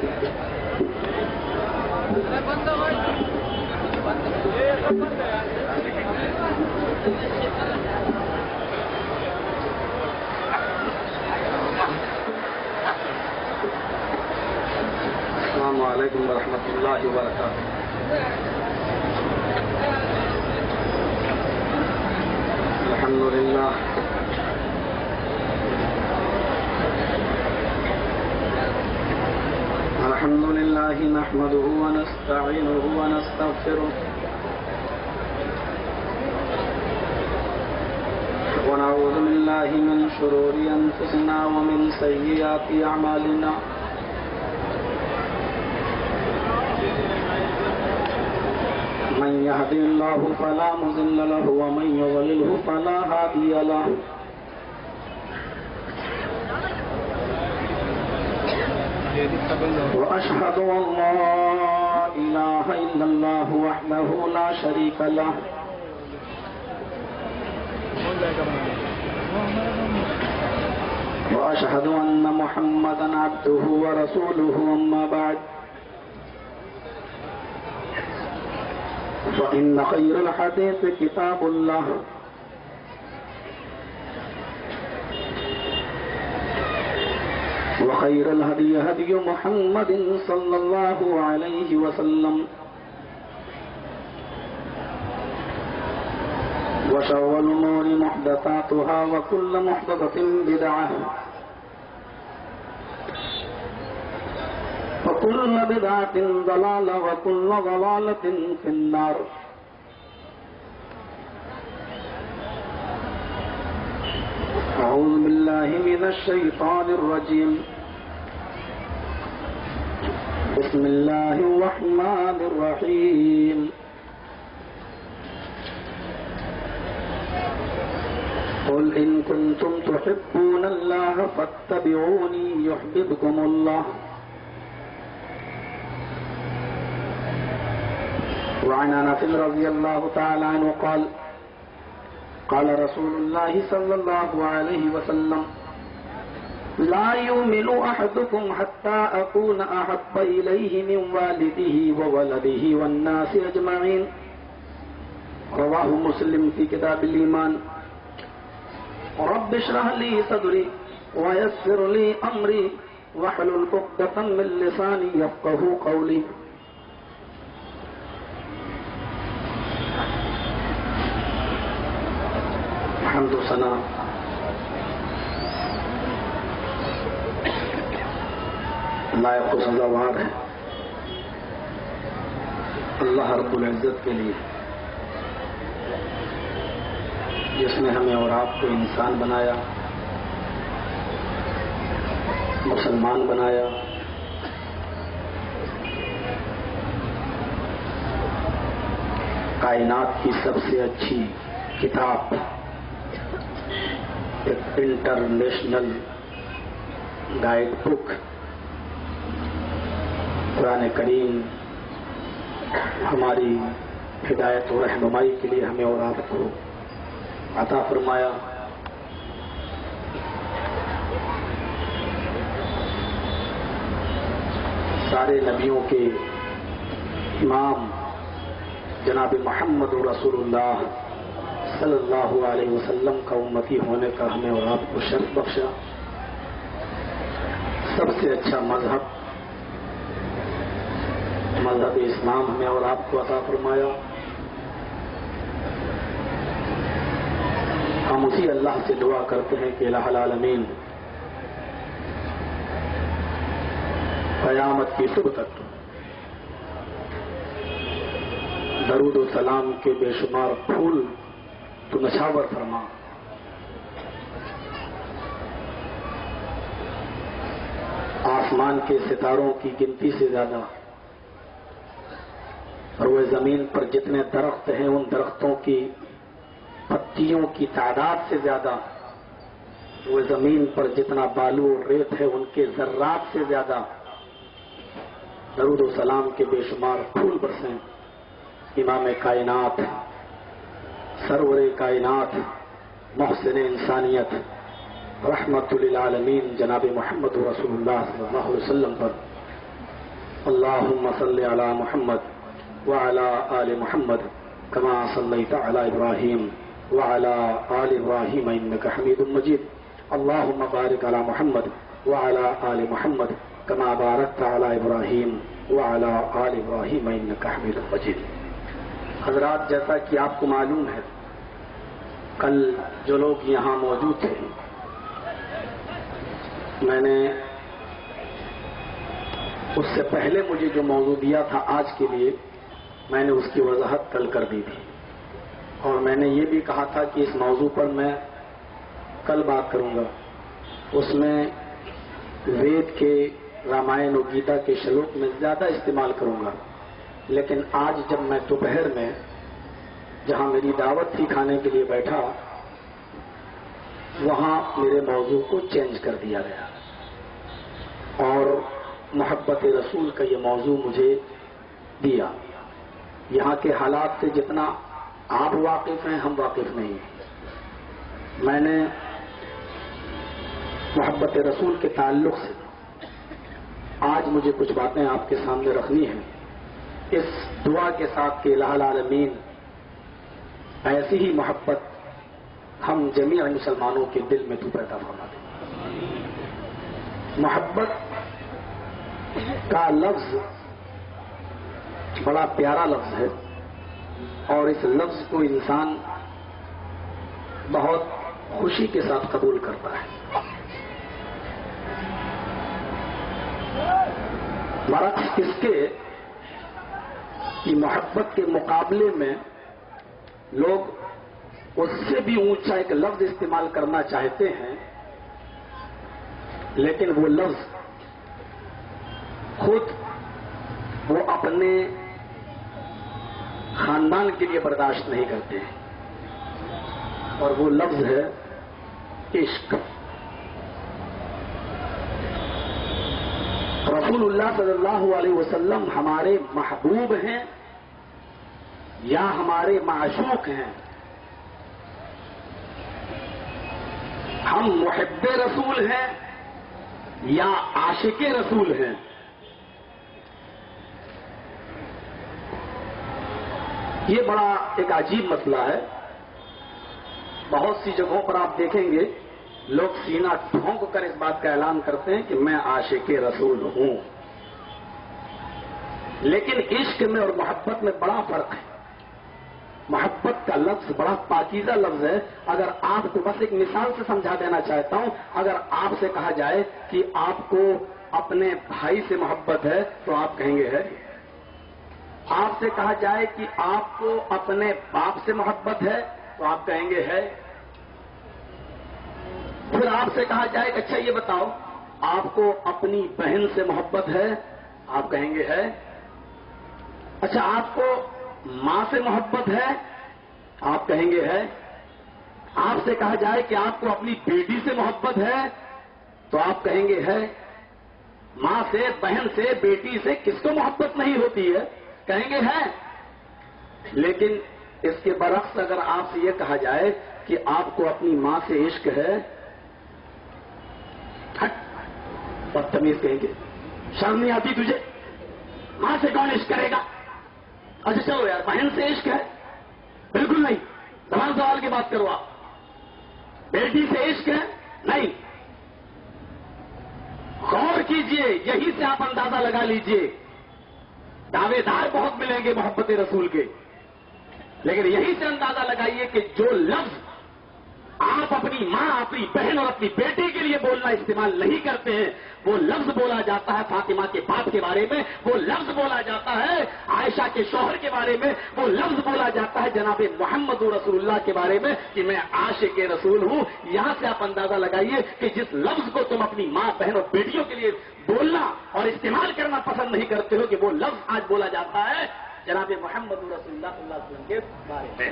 السلام علیکم ورحمۃ اللہ وبرکاتہ. الحمد للہ الحمد للہ نحمده ونستعینه ونستغفره ونعوذ باللہ من شرور انفسنا ومن سیئات اعمالنا من يهد الله فلا مضل له ومن يضلل فلا هادي له. وأشهد أن لا إله إلا الله وحده لا شريك له وأشهد أن محمدا عبده ورسوله. أما بعد فإن خير الحديث كتاب الله وخير الهدي هدي محمد صلى الله عليه وسلم وشر الأمور محدثاتها وكل محدثة بدعة وكل بدعة ضلالة وكل ضلالة في النار. أعوذ بالله من الشيطان الرجيم. بسم الله الرحمن الرحيم. قل إن كنتم تحبون الله فاتبعوني يحببكم الله. وعن أنس رضي الله تعالى عنه قال قال رسول الله صلى الله عليه وسلم لا يؤمن أحدكم حتى أكون أحب إليه من والده وولده والناس أجمعين. رواه مسلم في كتاب الإيمان. رب اشرح لي صدري ويسر لي أمري واحلل عقدة من لساني يفقهوا قولي. حمد و ثنا لائق و سزاوار ہے اللہ رب العزت کے لیے جس نے ہمیں اور آپ کو انسان بنایا، مسلمان بنایا، کائنات کی سب سے اچھی کتاب ایک انٹرنیشنل گائیڈ بک قرآن کریم ہماری ہدایت و رہنمائی کے لیے ہمیں اور آپ کو عطا فرمایا. سارے نبیوں کے امام جناب محمد رسول اللہ صلی اللہ علیہ وسلم کا امتی ہونے کا ہمیں اور آپ کو شرف بخشا. سب سے اچھا مذہب اسلام ہمیں اور آپ کو عطا فرمایا. ہم اسی اللہ سے دعا کرتے ہیں کہ الہ العالمین قیامت کی صبح تک درود و سلام کے بے شمار پھول تو نشاور فرما. آسمان کے ستاروں کی گنتی سے زیادہ اور وہ زمین پر جتنے درخت ہیں ان درختوں کی پتیوں کی تعداد سے زیادہ، وہ زمین پر جتنا بالو اور ریت ہے ان کے ذرات سے زیادہ درود و سلام کے بے شمار پھول برسیں. امام کائنات، سرور کائنات، محسن انسانیت، رحمت للعالمین جناب محمد رسول اللہ صلی اللہ علیہ وسلم پر اللهم صل على محمد وعلى آل محمد كما صليت على إبراهيم وعلى آل إبراهيم إنك حميد مجيد اللهم بارك على محمد وعلى آل محمد كما باركت على إبراهيم وعلى آل إبراهيم إنك حميد مجيد. حضرات، جیسا کہ آپ کو معلوم ہے، کل جو لوگ یہاں موجود تھے، میں نے اس سے پہلے مجھے جو موضوع دیا تھا آج کے لیے، میں نے اس کی وضاحت کل کر دی تھی، اور میں نے یہ بھی کہا تھا کہ اس موضوع پر میں کل بات کروں گا. اس میں وید کے، رامائن اور گیتا کے شلوک میں زیادہ استعمال کروں گا. لیکن آج جب میں دوپہر میں جہاں میری دعوت تھی کھانے کے لیے بیٹھا، وہاں میرے موضوع کو چینج کر دیا گیا اور محبت رسول کا یہ موضوع مجھے دیا. یہاں کے حالات سے جتنا آپ واقف ہیں، ہم واقف نہیں ہیں. میں نے محبت رسول کے تعلق سے آج مجھے کچھ باتیں آپ کے سامنے رکھنی ہیں، اس دعا کے ساتھ کہ الہ العالمین ایسی ہی محبت ہم جمیع مسلمانوں کے دل میں تو پیدا فرما دیں. محبت کا لفظ بڑا پیارا لفظ ہے، اور اس لفظ کو انسان بہت خوشی کے ساتھ قبول کرتا ہے. برعکس اس کے کہ محبت کے مقابلے میں لوگ اس سے بھی اونچا ایک لفظ استعمال کرنا چاہتے ہیں، لیکن وہ لفظ خود وہ اپنے خاندان کے لیے برداشت نہیں کرتے ہیں، اور وہ لفظ ہے عشق. رسول اللہ صلی اللہ علیہ وسلم ہمارے محبوب ہیں یا ہمارے معشوق ہیں؟ ہم محب رسول ہیں یا عاشق رسول ہیں؟ یہ بڑا ایک عجیب مسئلہ ہے. بہت سی جگہوں پر آپ دیکھیں گے لوگ سینہ ٹھونک کر اس بات کا اعلان کرتے ہیں کہ میں عاشق رسول ہوں، لیکن عشق میں اور محبت میں بڑا فرق ہے. محبت کا لفظ بڑا پاکیزہ لفظ ہے. اگر آپ کو بس ایک مثال سے سمجھا دینا چاہتا ہوں، اگر آپ سے کہا جائے کہ آپ کو اپنے بھائی سے محبت ہے تو آپ کہیں گے ہے. آپ سے کہا جائے کہ آپ کو اپنے باپ سے محبت ہے تو آپ کہیں گے ہے. پھر آپ سے کہا جائے کہ اچھا یہ بتاؤ آپ کو اپنی بہن سے محبت ہے، آپ کہیں گے ہے. اچھا آپ کو ماں سے محبت ہے، آپ کہیں گے ہے. آپ سے کہا جائے کہ آپ کو اپنی بیٹی سے محبت ہے تو آپ کہیں گے ہے. ماں سے، بہن سے، بیٹی سے کس کو محبت نہیں ہوتی ہے؟ کہیں گے ہے. لیکن اس کے برعکس اگر آپ سے یہ کہا جائے کہ آپ کو اپنی ماں سے عشق ہے، بدتمیز کہیں گے، شرم نہیں آتی تجھے؟ ماں سے کون عشق کرے گا؟ اچھا چلو یار، بہن سے عشق ہے؟ بالکل نہیں، سوال کی بات کرو. آپ بیٹی سے عشق ہے؟ نہیں. غور کیجئے، یہی سے آپ اندازہ لگا لیجئے. دعوے دار بہت ملیں گے محبت رسول کے، لیکن یہی سے اندازہ لگائیے کہ جو لفظ آپ اپنی ماں، اپنی بہن اور اپنی بیٹی کے لیے بولنا استعمال نہیں کرتے ہیں، وہ لفظ بولا جاتا ہے فاطمہ کے باپ کے بارے میں، وہ لفظ بولا جاتا ہے عائشہ کے شوہر کے بارے میں، وہ لفظ بولا جاتا ہے جناب محمد رسول اللہ کے بارے میں کہ میں عاشق رسول ہوں. یہاں سے آپ اندازہ لگائیے کہ جس لفظ کو تم اپنی ماں، بہن اور بیٹیوں کے لیے بولنا اور استعمال کرنا پسند نہیں کرتے ہو، کہ وہ لفظ آج بولا جاتا ہے جناب محمد رسول اللہ صلی اللہ علیہ وسلم کے بارے میں.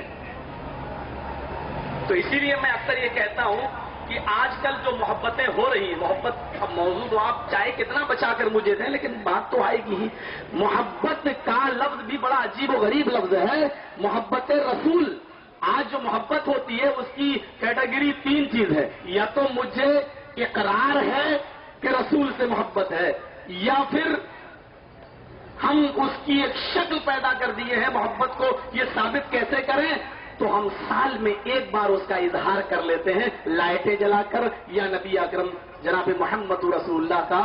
تو اسی لیے میں اکثر یہ کہتا ہوں کہ آج کل جو محبتیں ہو رہی ہیں، محبت اب موضوع تو آپ چاہے کتنا بچا کر مجھے دیں لیکن بات تو آئے گی ہی. محبت کا لفظ بھی بڑا عجیب و غریب لفظ ہے. محبت رسول، آج جو محبت ہوتی ہے اس کی کیٹیگری 3 چیز ہے. یا تو مجھے اقرار ہے کہ رسول سے محبت ہے، یا پھر ہم اس کی ایک شکل پیدا کر دیے ہیں محبت کو. یہ ثابت کیسے کریں؟ تو ہم سال میں ایک بار اس کا اظہار کر لیتے ہیں لائٹیں جلا کر یا نبی اکرم جناب محمد رسول اللہ کا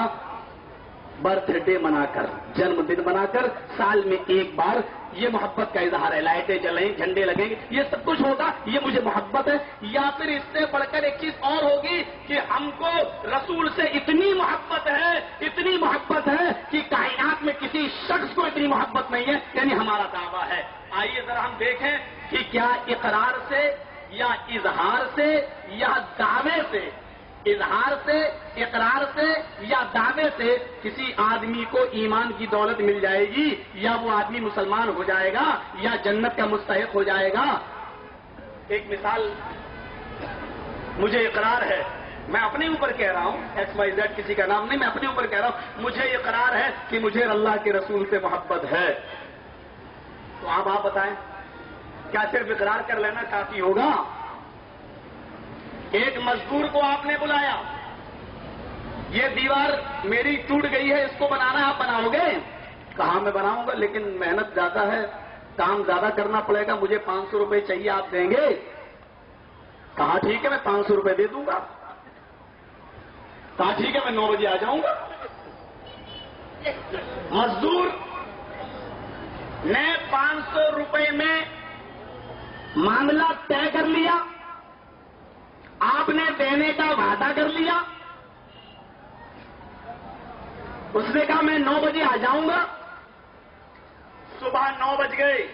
برتھ ڈے منا کر، جنم دن منا کر سال میں ایک بار یہ محبت کا اظہار ہے. لائٹیں جلیں، جھنڈے لگیں گے، یہ سب کچھ ہوگا، یہ مجھے محبت ہے. یا پھر اس سے بڑھ کر ایک چیز اور ہوگی کہ ہم کو رسول سے اتنی محبت ہے کہ کائنات میں کسی شخص کو اتنی محبت نہیں ہے، یعنی ہمارا دعویٰ ہے. آئیے ذرا ہم دیکھیں کہ کیا اقرار سے یا اظہار سے یا دعوے سے، اظہار سے، اقرار سے یا دعوے سے کسی آدمی کو ایمان کی دولت مل جائے گی، یا وہ آدمی مسلمان ہو جائے گا، یا جنت کا مستحق ہو جائے گا. ایک مثال، مجھے اقرار ہے، میں اپنے اوپر کہہ رہا ہوں، ایکس وائی زیڈ کسی کا نام نہیں، میں اپنے اوپر کہہ رہا ہوں، مجھے اقرار ہے کہ مجھے اللہ کے رسول سے محبت ہے. تو آپ بتائیں، کیا صرف اقرار کر لینا کافی ہوگا؟ ایک مزدور کو آپ نے بلایا، یہ دیوار میری ٹوٹ گئی ہے، اس کو بنانا آپ بناؤ گے؟ کہا میں بناؤں گا، لیکن محنت زیادہ ہے، کام زیادہ کرنا پڑے گا، مجھے 500 روپے چاہیے، آپ دیں گے؟ کہا ٹھیک ہے میں 500 روپے دے دوں گا. کہا ٹھیک ہے میں 9 بجے آ جاؤں گا. مزدور نے 500 روپے میں معاملہ طے کر لیا، آپ نے دینے کا وعدہ کر لیا. اس نے کہا میں 9 بجے آ جاؤں گا. صبح 9 بج گئے،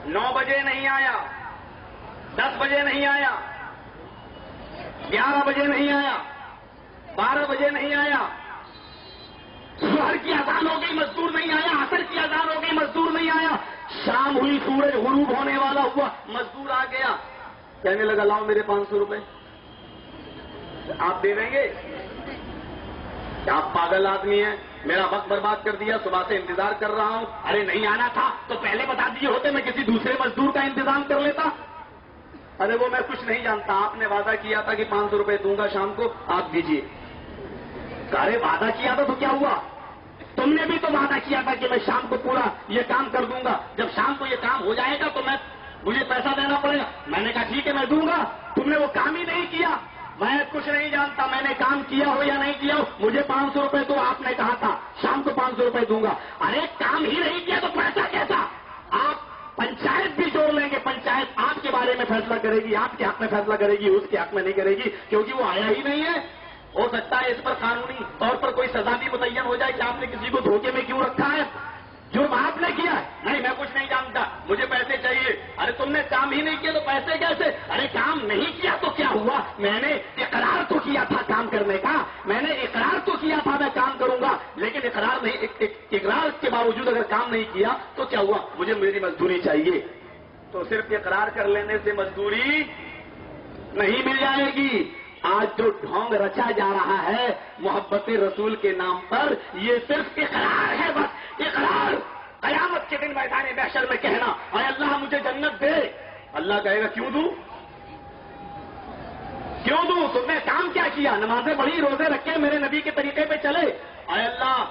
9 بجے نہیں آیا، 10 بجے نہیں آیا، 11 بجے نہیں آیا، 12 بجے نہیں آیا. ظہر کی اذان ہو گئی، مزدور نہیں آیا. عصر کی اذان ہو گئی، مزدور نہیں آیا. شام ہوئی، سورج غروب ہونے والا ہوا، مزدور آ گیا. کہنے لگا لاؤ میرے 500 روپے. آپ دے دیں گے؟ آپ پاگل آدمی ہیں، میرا وقت برباد کر دیا، صبح سے انتظار کر رہا ہوں. ارے نہیں آنا تھا تو پہلے بتا دیے ہوتے، میں کسی دوسرے مزدور کا انتظام کر لیتا. ارے وہ میں کچھ نہیں جانتا، آپ نے وعدہ کیا تھا کہ 500 روپے دوں گا شام کو، آپ دیجیے. ارے وعدہ کیا تھا تو کیا ہوا؟ تم نے بھی تو وعدہ کیا تھا کہ میں شام کو پورا یہ کام کر دوں گا، جب شام کو یہ کام ہو جائے گا تو مجھے پیسہ دینا پڑے گا. میں نے کہا ٹھیک ہے میں دوں گا. تم نے وہ کام ہی نہیں کیا. میں کچھ نہیں جانتا، میں نے کام کیا ہو یا نہیں کیا ہو، مجھے 500 روپے تو آپ نے کہا تھا شام کو 500 روپے دوں گا. ارے کام ہی نہیں کیا تو پیسہ کیسا؟ آپ پنچایت بھی جوڑ لیں گے، پنچایت آپ کے بارے میں فیصلہ کرے گی، آپ کے حق میں فیصلہ کرے گی، اس کے حق میں نہیں کرے گی، کیونکہ وہ آیا ہی نہیں ہے. ہو سکتا ہے اس پر قانونی طور پر کوئی سزا بھی متعین ہو جائے کہ آپ نے کسی کو دھوکے میں کیوں رکھا ہے. جرم آپ نے کیا ہے. نہیں میں کچھ نہیں جانتا، مجھے پیسے چاہیے. ارے تم نے کام ہی نہیں کیا تو پیسے کیسے؟ ارے کام نہیں کیا تو کیا ہوا؟ میں نے اقرار تو کیا تھا کام کرنے کا، میں نے اقرار تو کیا تھا میں کام کروں گا، لیکن اقرار کے باوجود اگر کام نہیں کیا تو کیا ہوا؟ مجھے میری مزدوری چاہیے. تو صرف اقرار کر لینے سے مزدوری نہیں مل جائے گی. آج جو ڈھونگ رچا جا رہا ہے محبت رسول کے نام پر، یہ صرف اقرار ہے، بس اقرار. قیامت کے دن میدان محشر میں کہنا اے اللہ مجھے جنت دے. اللہ کہے گا کیوں دوں؟ کیوں دوں؟ تم نے کام کیا کیا؟ نمازیں پڑھی، روزے رکھے، میرے نبی کے طریقے پہ چلے. اے اللہ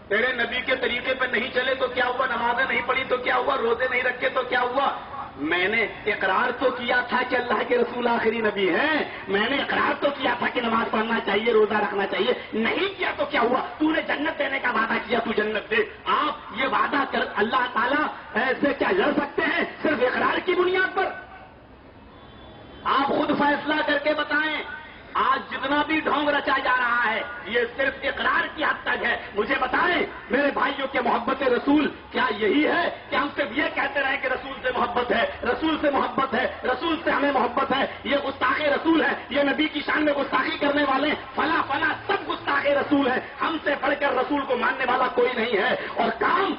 تیرے نبی کے طریقے پہ نہیں چلے تو کیا ہوا؟ نمازیں نہیں پڑھی تو کیا ہوا؟ روزے نہیں رکھے تو کیا ہوا؟ میں نے اقرار تو کیا تھا کہ اللہ کے رسول آخری نبی ہیں، میں نے اقرار تو کیا تھا کہ نماز پڑھنا چاہیے، روزہ رکھنا چاہیے. نہیں کیا تو کیا ہوا؟ تو نے جنت دینے کا وعدہ کیا، تو جنت دے. آپ یہ وعدہ کر اللہ تعالیٰ ایسے کیا لڑ سکتے ہیں صرف اقرار کی بنیاد پر؟ آپ خود فیصلہ کر کے بتائیں. آج جتنا بھی ڈھونگ رچا جا رہا ہے یہ صرف اقرار کی حد تک ہے. مجھے بتائیں میرے بھائیوں کے محبت رسول کیا یہی ہے کہ ہم صرف یہ کہتے رہیں کہ رسول سے محبت ہے، رسول سے محبت ہے، رسول سے ہمیں محبت ہے؟ یہ گستاخ رسول ہے، یہ نبی کی شان میں گستاخی کرنے والے فلاں فلاں سب گستاخ رسول ہیں. ہم سے بڑھ کر رسول کو ماننے والا کوئی نہیں ہے. اور کام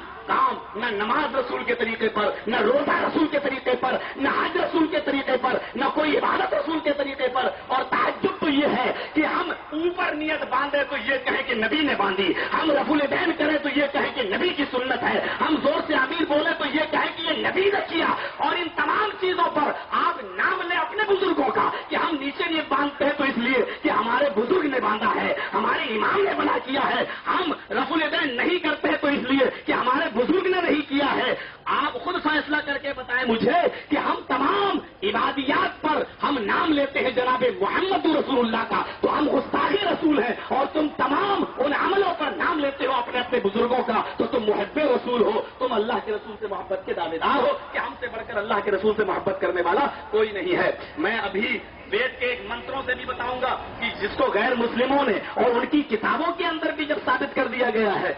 نہ نماز رسول کے طریقے پر، نہ روزہ رسول کے طریقے پر، نہ حج رسول کے طریقے پر، نہ کوئی عبادت رسول کے طریقے پر. اور تعجب تو یہ ہے کہ ہم اوپر نیت باندھے تو یہ کہیں کہ نبی نے باندھی، ہم رفع الدین کریں تو یہ کہیں کہ نبی کی سنت ہے، ہم زور سے آمین بولے تو یہ کہیں کہ یہ نبی نے کیا. اور ان تمام چیزوں پر آپ نام لیں اپنے بزرگوں کا کہ ہم نیچے نیت باندھتے ہیں تو اس لیے کہ ہمارے بزرگ نے باندھا ہے، ہمارے امام نے بنا کیا ہے. ہم رفع الدین نہیں کرتے تو اس لیے کہ ہمارے بزرگ نے نہیں کیا ہے. آپ خود فیصلہ کر کے بتائیں مجھے کہ ہم تمام عبادیات پر ہم نام لیتے ہیں جناب محمد رسول اللہ کا, تو ہم گستاخی رسول ہیں, اور تم تمام ان عملوں پر نام لیتے ہو اپنے اپنے بزرگوں کا, تو تم محب رسول ہو, تم اللہ کے رسول سے محبت کے دعوے دار ہو کہ ہم سے بڑھ کر اللہ کے رسول سے محبت کرنے والا کوئی نہیں ہے. میں ابھی وید کے ایک منتروں سے بھی بتاؤں گا کہ جس کو غیر مسلموں نے اور ان کی کتابوں کے اندر بھی جب ثابت کر دیا گیا ہے,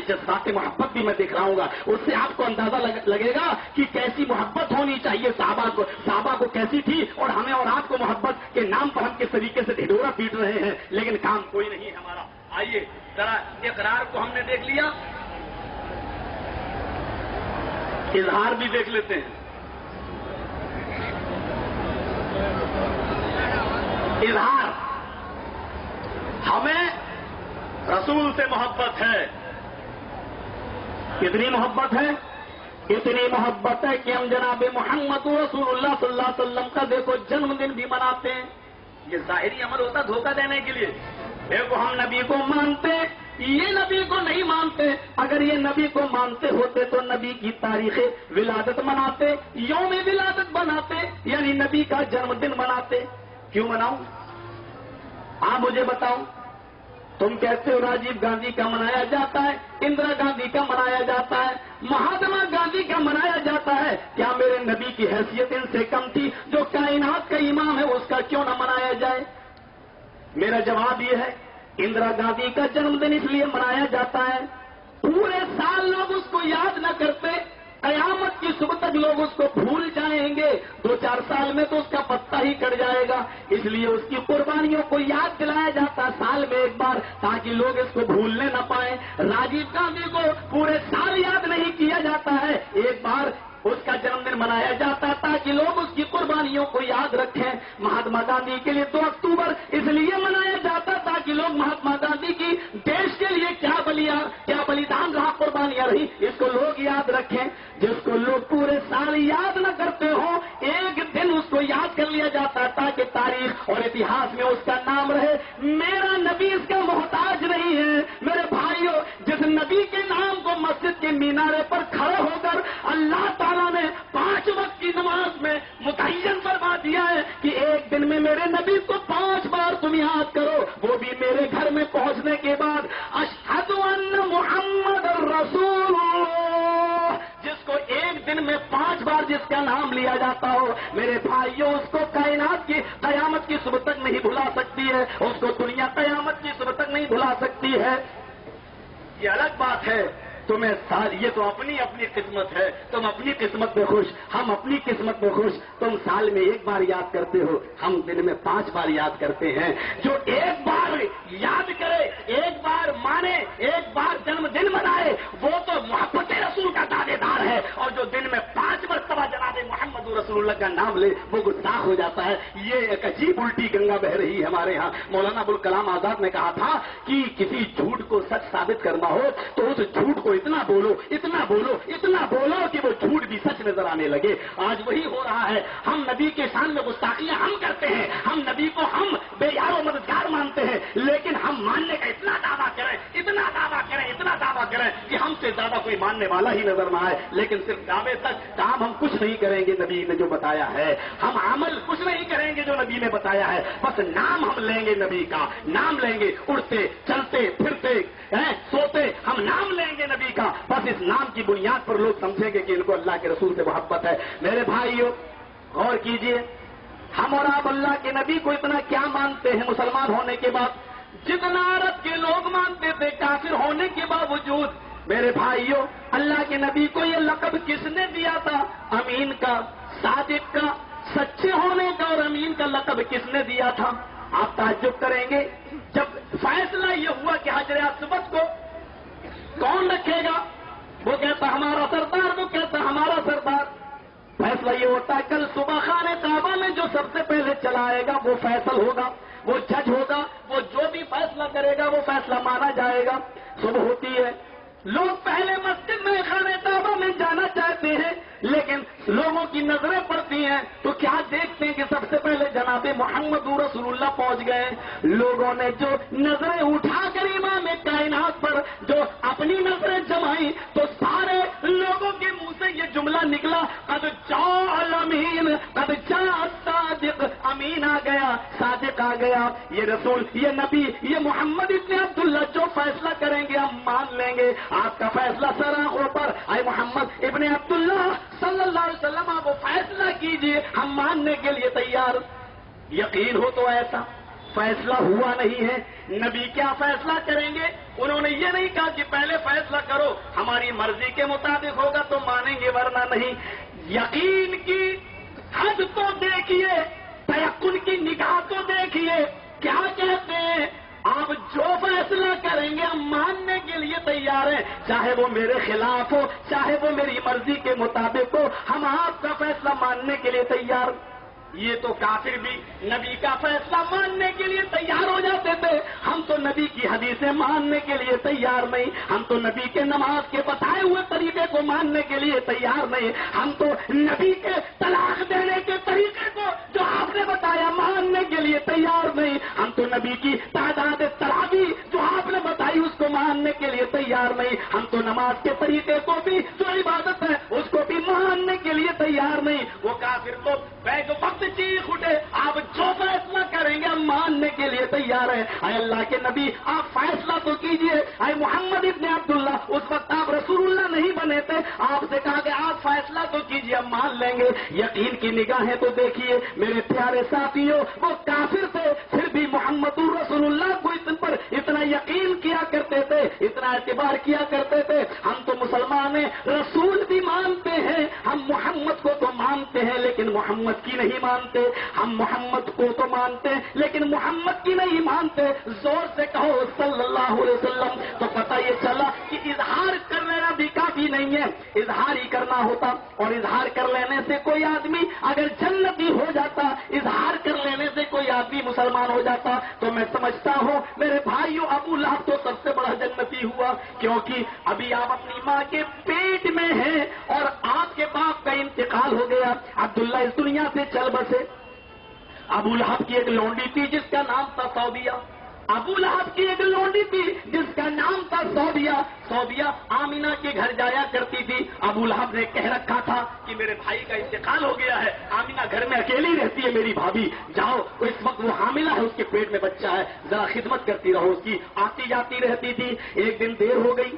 جذبات محبت بھی میں دکھاؤں گا, اس سے آپ کو اندازہ لگے گا کہ کیسی محبت ہونی چاہیے صحابہ کو کیسی تھی, اور ہمیں اور آپ کو محبت کے نام پر ہم کس طریقے سے ڈھڈورا پیٹ رہے ہیں, لیکن کام کوئی نہیں ہمارا. آئیے ذرا اقرار کو ہم نے دیکھ لیا, اظہار بھی دیکھ لیتے ہیں. اظہار, ہمیں رسول سے محبت ہے. کتنی محبت ہے؟ اتنی محبت ہے کہ ہم جناب محمد رسول اللہ صلی اللہ علیہ وسلم کا دیکھو جنم دن بھی مناتے ہیں. یہ ظاہری عمل ہوتا دھوکہ دینے کے لیے. دیکھو ہم نبی کو مانتے, یہ نبی کو نہیں مانتے. اگر یہ نبی کو مانتے ہوتے تو نبی کی تاریخ ولادت مناتے, یوم ولادت بناتے, یعنی نبی کا جنم دن مناتے. کیوں مناؤں؟ آپ مجھے بتاؤ. تم کہتے ہو راجیو گاندھی کا منایا جاتا ہے, اندرا گاندھی کا منایا جاتا ہے, مہاتما گاندھی کا منایا جاتا ہے. کیا میرے نبی کی حیثیت ان سے کم تھی؟ جو کائنات کا امام ہے اس کا کیوں نہ منایا جائے؟ میرا جواب یہ ہے, اندرا گاندھی کا جنم دن اس لیے منایا جاتا ہے, پورے سال لوگ اس کو یاد نہ کرتے, قیامت کی صبح تک لوگ اس کو بھول جائیں گے, 2-4 سال میں تو اس کا پتا ہی کٹ جائے گا. اس لیے اس کی قربانیوں کو یاد دلایا جاتا ہے سال میں ایک بار, تاکہ لوگ اس کو بھولنے نہ پائیں. راجیو گاندھی کو پورے سال یاد نہیں کیا جاتا ہے, ایک بار اس کا جنم دن منایا جاتا ہے تاکہ لوگ اس کی قربانیوں کو یاد رکھیں. مہاتما گاندھی کے لیے 2 اکتوبر اس لیے منایا جاتا تاکہ لوگ مہاتما گاندھی کی دیش کے لیے کیا بلیدان رہا, قربانیاں رہی, اس کو لوگ یاد رکھیں. جس کو لوگ پورے سال یاد نہ کرتے ہوں, ایک دن اس کو یاد کر لیا جاتا ہے تاکہ تاریخ اور اتہاس میں اس کا نام رہے. میرا نبی اس کا محتاج نہیں ہے. میرے بھائیوں, جس نبی کے نام کو مسجد کے مینارے پر کھڑے ہو کر اللہ تعالیٰ نے 5 وقت کی نماز میں متعین فرما دیا ہے کہ ایک دن میں میرے نبی کو 5 بار تم یاد کرو, وہ بھی میرے گھر میں پہنچنے کے بعد, اشہد ان محمد رسول اللہ, جس کو ایک دن میں 5 بار جس کا نام لیا جاتا ہو, میرے بھائیوں اس کو کائنات کی قیامت کی صبح تک نہیں بھلا سکتی ہے, اس کو دنیا قیامت کی صبح تک نہیں بھلا سکتی ہے. یہ الگ بات ہے. تمہیں یہ تو اپنی قسمت ہے, تم اپنی قسمت میں خوش, ہم اپنی قسمت میں خوش. تم سال میں 1 بار یاد کرتے ہو, ہم دن میں 5 بار یاد کرتے ہیں. جو 1 بار یاد کرے, 1 بار مانے, 1 بار جنم دن منائے, وہ تو محبت رسول کا دعوے دار ہے, اور جو دن میں 5 مرتبہ جناب محمد رسول اللہ کا نام لے وہ گستاخ ہو جاتا ہے. یہ ایک عجیب الٹی گنگا بہ رہی ہے ہمارے ہاں. مولانا ابوالکلام آزاد نے کہا تھا کہ کسی جھوٹ کو سچ ثابت کرنا ہو تو اس جھوٹ کو اتنا بولو کہ وہ جھوٹ بھی سچ نظر آنے لگے. آج وہی ہو رہا ہے. ہم نبی کے شان میں گستاخیاں ہم کرتے ہیں, ہم نبی کو ہم بے یار و مددگار مانتے ہیں, لیکن ہم ماننے کا اتنا دعویٰ کریں کہ ہم سے زیادہ کوئی ماننے والا ہی نظر نہ آئے. لیکن صرف دعوے تک, کام ہم کچھ نہیں کریں گے نبی نے جو بتایا ہے, ہم عمل کچھ نہیں کریں گے جو نبی نے بتایا ہے. بس نام ہم لیں گے, نبی کا نام لیں گے, اڑتے چلتے پھرتے سوتے ہم نام لیں گے نبی کا. بس اس نام کی بنیاد پر لوگ سمجھیں گے کہ ان کو اللہ کے رسول سے محبت ہے. میرے بھائیوں غور کیجئے, ہم اور آپ اللہ کے نبی کو اتنا کیا مانتے ہیں مسلمان ہونے کے بعد, جتنا عرب کے لوگ مانتے تھے کافر ہونے کے باوجود. میرے بھائیوں, اللہ کے نبی کو یہ لقب کس نے دیا تھا؟ امین کا, صادق کا, سچے ہونے کا اور امین کا لقب کس نے دیا تھا؟ آپ تعجب کریں گے, جب فیصلہ یہ ہوا کہ حجر اسود کو کون رکھے گا, وہ کہتا ہمارا سردار, وہ کہتا ہمارا سردار. فیصلہ یہ ہوتا ہے کل صبح خانے کعبہ میں جو سب سے پہلے چلائے گا وہ فیصل ہوگا, وہ جج ہوگا, وہ جو بھی فیصلہ کرے گا وہ فیصلہ مانا جائے گا. صبح ہوتی ہے, لوگ پہلے مسجد میں خانے کعبہ میں جانا چاہتے ہیں, لیکن لوگوں کی نظریں پڑتی ہیں تو کیا دیکھتے ہیں کہ سب سے پہلے جناب محمد رسول اللہ پہنچ گئے. لوگوں نے جو نظریں اٹھا کر امام کائنات پر جو اپنی نظریں جمائی تو یہ رسول، یہ نبی، یہ محمد ابن عبداللہ جو فیصلہ کریں گے ہم مان لیں گے. آپ کا فیصلہ سر آنکھوں پر. اے محمد ابن عبداللہ صلی اللہ علیہ وسلم آپ وہ فیصلہ کیجئے، ہم ماننے کے لیے تیار. یقین ہو تو ایسا فیصلہ ہوا نہیں ہے. نبی کیا فیصلہ کریں گے؟ انہوں نے یہ نہیں کہا کہ پہلے فیصلہ کرو، ہماری مرضی کے مطابق ہوگا تو مانیں گے ورنہ نہیں. یقین کی حد تو دیکھیے، تیقن کی نگاہ تو دیکھیے. کیا کہتے ہیں؟ آپ جو فیصلہ کریں گے ہم ماننے کے لیے تیار ہیں، چاہے وہ میرے خلاف ہو، چاہے وہ میری مرضی کے مطابق ہو، ہم آپ کا فیصلہ ماننے کے لیے تیار. یہ تو کافر بھی نبی کا فیصلہ ماننے کے لیے تیار ہو جاتے تھے. ہم تو نبی کی حدیثیں ماننے کے لیے تیار نہیں. ہم تو نبی کے نماز کے بتائے ہوئے طریقے کو ماننے کے لیے تیار نہیں. ہم تو نبی کے طلاق دینے کے طریقے کو جو آپ نے بتایا ماننے کے لیے تیار نہیں. ہم تو نبی کی تعداد تراوی جو آپ نے بتائی اس کو ماننے کے لیے تیار نہیں. ہم تو نماز کے طریقے کو بھی جو عبادت ہے اس کو بھی ماننے کے لیے تیار نہیں. وہ کافر تو بیگ وقت چیخ اٹھے، آپ جو فیصلہ کریں گے ہم ماننے کے لیے تیار ہیں. اے اللہ کے نبی آپ فیصلہ تو کیجئے. اے محمد ابن عبداللہ اس وقت آپ رسول اللہ نہیں بنے تھے، آپ سے کہا کہ آپ فیصلہ تو کیجئے ہم مان لیں گے. یقین کی نگاہیں تو دیکھیے میرے پیارے ساتھیوں، وہ کافر تھے پھر بھی محمد رسول اللہ کو ان پر اتنا یقین کیا کرتے تھے، اتنا اعتبار کیا کرتے تھے. ہم تو مسلمان ہیں، رسول بھی مانتے ہیں، ہم محمد کو تو مانتے ہیں لیکن محمد کی نہیں مانتے. ہم محمد کو تو مانتے ہیں لیکن محمد کی نہیں مانتے. زور سے کہو صلی اللہ علیہ وسلم، تو پتہ یہ چلا کہ اظہار کر لینا بھی کافی نہیں ہے. اظہار ہی کرنا ہوتا، اور اظہار کر لینے سے کوئی آدمی اگر جنتی ہو جاتا، اظہار کر لینے سے کوئی آدمی مسلمان ہو جاتا، تو میں سمجھتا ہوں میرے بھائیوں ابو لہب تو سب سے بڑا جنتی ہوا، کیونکہ ابھی آپ اپنی ماں کے پیٹ میں ہیں اور آپ کے باپ کا انتقال ہو گیا. عبداللہ اس دنیا سے چل بسے. ابو لہب کی ایک لونڈی تھی جس کا نام تھا صوبیہ. ابو لہب کی ایک لونڈی تھی جس کا نام تھا صوبیہ. صوبیہ آمینہ کے گھر جایا کرتی تھی. ابو لہب نے کہہ رکھا تھا کہ میرے بھائی کا انتقال ہو گیا ہے، آمینہ گھر میں اکیلی رہتی ہے میری بھابھی، جاؤ اس وقت وہ حاملہ ہے، اس کے پیٹ میں بچہ ہے، ذرا خدمت کرتی رہو اس کی. آتی جاتی رہتی تھی. ایک دن دیر ہو گئی،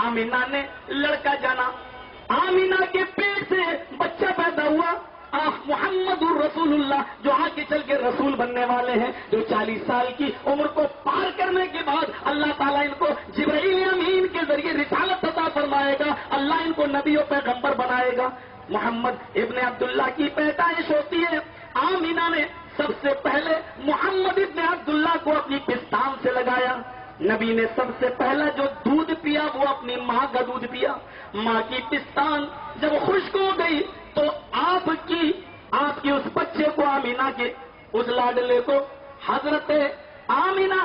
آمینہ نے لڑکا جانا، آمینہ کے پیٹ سے بچہ پیدا ہوا. محمد الرسول اللہ جو آگے چل کے رسول بننے والے ہیں، جو 40 سال کی عمر کو پار کرنے کے بعد اللہ تعالیٰ ان کو جبرائیل امین کے ذریعے رسالت عطا فرمائے گا، اللہ ان کو نبی و پیغمبر بنائے گا. محمد ابن عبداللہ کی پیدائش ہوتی ہے. آمینہ نے سب سے پہلے محمد ابن عبداللہ کو اپنی پستان سے لگایا. نبی نے سب سے پہلا جو دودھ پیا وہ اپنی ماں کا دودھ پیا. ماں کی پستان جب خشک ہو گئی تو آپ کی اس بچے کو، آمینہ کے اس لاڈلے کو حضرت آمینہ،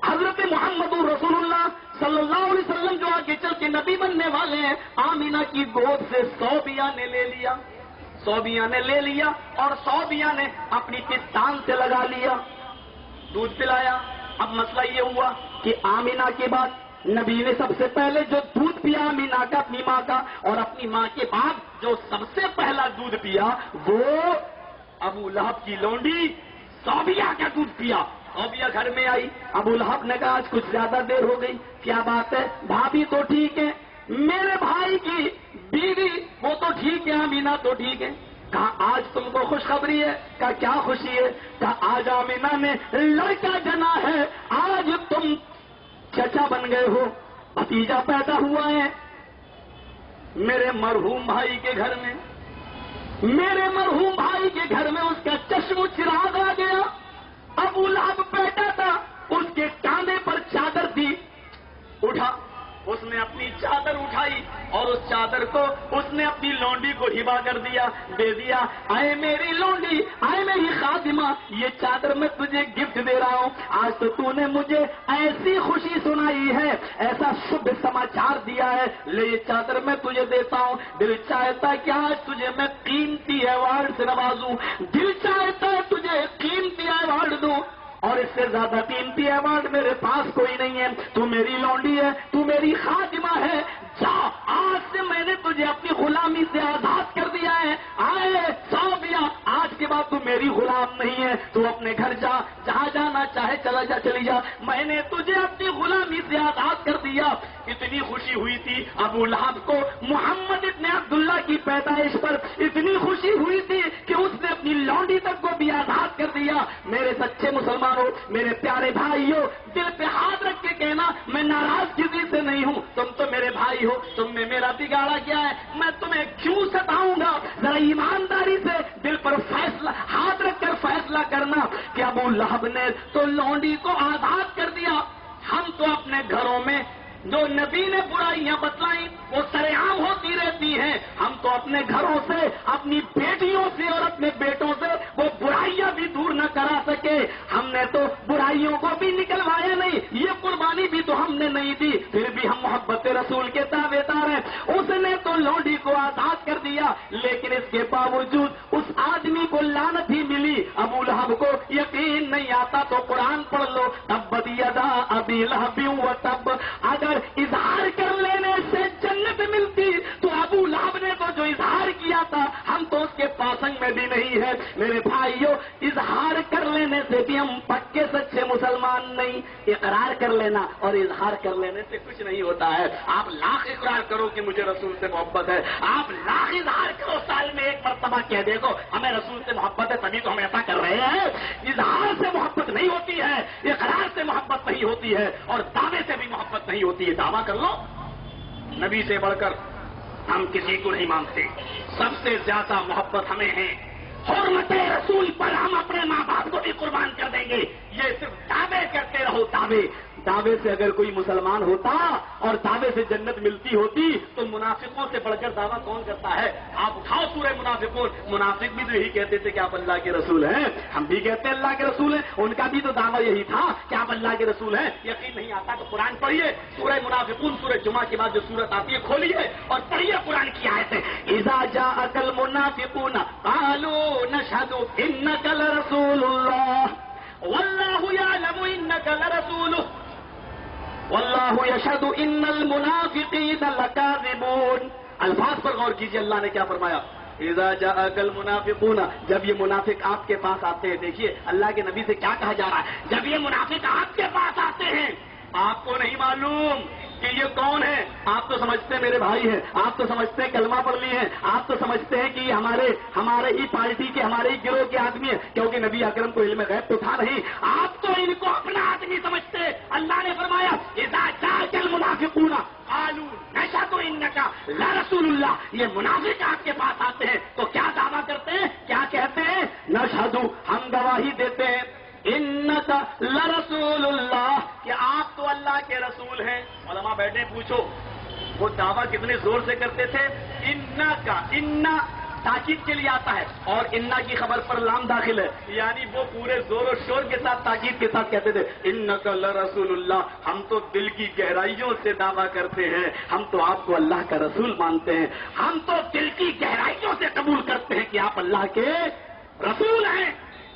حضرت محمد رسول اللہ صلی اللہ علیہ وسلم جو آگے چل کے نبی بننے والے ہیں، آمینہ کی گود سے صوبیہ نے لے لیا. صوبیہ نے لے لیا اور صوبیہ نے اپنی پستان سے لگا لیا، دودھ پلایا. اب مسئلہ یہ ہوا کہ آمینہ کے بعد نبی نے سب سے پہلے جو دودھ پیا آمینہ کا اپنی ماں کا، اور اپنی ماں کے بعد جو سب سے پہلا دودھ پیا وہ ابو لہب کی لونڈی صوبیہ کا دودھ پیا. صوبیہ گھر میں آئی. ابو لہب نے کہا آج کچھ زیادہ دیر ہو گئی، کیا بات ہے؟ بھابھی تو ٹھیک ہے، میرے بھائی کی بیوی وہ تو ٹھیک ہے، آمینہ تو ٹھیک ہے. کہا آج تم کو خوشخبری ہے؟ کہا کیا خوشی ہے؟ کہا آج آمینہ نے لڑکا جنا ہے، آج تم چچا بن گئے ہو، بھتیجا پیدا ہوا ہے. میرے مرحوم بھائی کے گھر میں، میرے مرحوم بھائی کے گھر میں اس کا چشم چراغ آ گیا. ابو لہب بیٹا تھا، اس کے کاندھے پر چادر تھی، اٹھا، اس نے اپنی چادر اٹھائی اور اس چادر کو اس نے اپنی لونڈی کو ہبا کر دیا، دے دیا. اے میری لونڈی، اے میری خادمہ، یہ چادر میں تجھے گفٹ دے رہا ہوں. آج تو نے مجھے ایسی خوشی سنائی ہے، ایسا شبھ سماچار دیا ہے، لے یہ چادر میں تجھے دیتا ہوں. دل چاہتا ہے کہ آج تجھے میں قیمتی ایوارڈ سے نوازوں، دل چاہتا ہے تجھے قیمتی ایوارڈ دوں، اور اس سے زیادہ قیمتی ایوارڈ میرے پاس کوئی نہیں ہے. تو میری لونڈی ہے، تو میری خادمہ ہے، جا، آج سے میں نے تجھے اپنی غلامی سے آزاد کر دیا ہے. آئے صوبیہ، آج کے بعد اللہ تو میری غلام نہیں ہے، تو اپنے گھر جا، جہاں جانا چاہے چلی جا، میں نے تجھے اپنی غلامی سے آزاد کر دیا۔ اتنی خوشی ہوئی تھی ابو لہب کو محمد ابن عبداللہ کی پیدائش پر، اتنی خوشی ہوئی تھی کہ اس نے اپنی لونڈی تک کو بھی آزاد کر دیا۔ میرے سچے مسلمانوں، میرے پیارے بھائیوں، دل پہ ہاتھ رکھ کے کہنا میں ناراض کسی سے نہیں ہوں، تم تو میرے بھائی ہو، تم نے میرا بگاڑا کیا ہے، میں تمہیں کیوں ستاؤں گا؟ ذرا ایمانداری سے دل پر فیصلہ ہاتھ رکھ کر فیصلہ کرنا کہ ابو لہب نے تو لونڈی کو آزاد کر دیا، ہم تو اپنے گھروں میں جو نبی نے برائیاں بتلائیں وہ سرے عام ہوتی رہتی ہیں، ہم تو اپنے گھروں سے، اپنی بیٹیوں سے اور اپنے بیٹوں سے وہ برائیاں بھی دور نہ کرا سکے، ہم نے تو برائیوں کو بھی نکلوایا نہیں، یہ قربانی بھی تو ہم نے نہیں دی، پھر بھی ہم محبت رسول کے دعوے دار ہیں۔ اس نے تو لونڈی کو آزاد کر دیا، لیکن اس کے باوجود اس آدمی کو لعنت ہی ملی۔ ابو لہب کو یقین نہیں آتا تو قرآن پڑھ لو، تبت یدا ابی لہب وتب، اگر اظہار کر لینے سے جنت ملتی تو ابو لہب نے تو جو اظہار کیا تھا ہم تو اس کے پاسنگ میں بھی نہیں ہے۔ میرے بھائیوں، اظہار کر لینے سے بھی ہم پکے سچے مسلمان نہیں، اقرار کر لینا اور اظہار کر لینے سے کچھ نہیں ہوتا ہے۔ آپ لاکھ اقرار کرو کہ مجھے رسول سے محبت ہے، آپ لاکھ اظہار کرو، سال میں ایک مرتبہ کہہ دیکھو ہمیں رسول سے محبت ہے، تبھی تو ہم ایسا کر رہے ہیں۔ اظہار سے محبت نہیں ہوتی ہے، اقرار سے محبت نہیں ہوتی ہے، اور دعوے سے بھی محبت نہیں ہوتی ہے۔ دعویٰ کر لو نبی سے بڑھ کر ہم کسی کو نہیں مانتے، سب سے زیادہ محبت ہمیں ہے، حرمت رسول پر ہم اپنے ماں باپ کو بھی قربان کر دیں گے۔ یہ صرف دعوے کرتے رہو، دعوے سے اگر کوئی مسلمان ہوتا اور دعوے سے جنت ملتی ہوتی تو منافقوں سے بڑھ کر دعویٰ کون کرتا ہے؟ آپ اٹھاؤ سورہ منافقون، منافق بھی تو یہی کہتے تھے کہ آپ اللہ کے رسول ہیں، ہم بھی کہتے ہیں اللہ کے رسول ہیں، ان کا بھی تو دعویٰ یہی تھا کہ آپ اللہ کے رسول ہیں۔ یقین نہیں آتا تو قرآن پڑھیے، سورہ منافقون، سورہ جمعہ کے بعد جو سورت آتی ہے کھولیے اور پڑھیے قرآن کی آیتیں۔ اذا جاءك المنافقون قالوا نشهد انك لرسول الله والله يعلم انك لرسوله واللہ یشہد ان المنافقین لکاذبون۔ الفاظ پر غور کیجیے، اللہ نے کیا فرمایا؟ اذا جاءک المنافقون، جب یہ منافق آپ کے پاس آتے ہیں، دیکھیے اللہ کے نبی سے کیا کہا جا رہا ہے، جب یہ منافق آپ کے پاس آتے ہیں، آپ کو نہیں معلوم کہ یہ کون ہے، آپ تو سمجھتے ہیں میرے بھائی ہیں، آپ تو سمجھتے ہیں کلمہ پڑھ لیے ہیں، آپ تو سمجھتے ہیں کہ یہ ہمارے ہی پارٹی کے، ہمارے ہی گروہ کے آدمی ہیں، کیونکہ نبی اکرم کو علم غیب تو تھا نہیں، آپ تو ان کو اپنا آدمی سمجھتے۔ اللہ نے فرمایا اذا جاءک المنافقون قالوا نشهد انک لرسول اللہ، یہ منافق آپ کے پاس آتے ہیں تو کیا دعویٰ کرتے ہیں، کیا کہتے ہیں؟ نشہد، ہم گواہی دیتے ہیں، انک لرسول اللہ، کہ آپ تو اللہ کے رسول ہیں۔ علماء بیٹھے پوچھو وہ دعویٰ کتنے زور سے کرتے تھے؟ انا کا، انا تاکید کے لیے آتا ہے اور انا کی خبر پر لام داخل ہے، یعنی وہ پورے زور و شور کے ساتھ تاکید کے ساتھ کہتے تھے انک لرسول اللہ، ہم تو دل کی گہرائیوں سے دعویٰ کرتے ہیں، ہم تو آپ کو اللہ کا رسول مانتے ہیں، ہم تو دل کی گہرائیوں سے قبول کرتے ہیں کہ آپ اللہ کے رسول ہیں،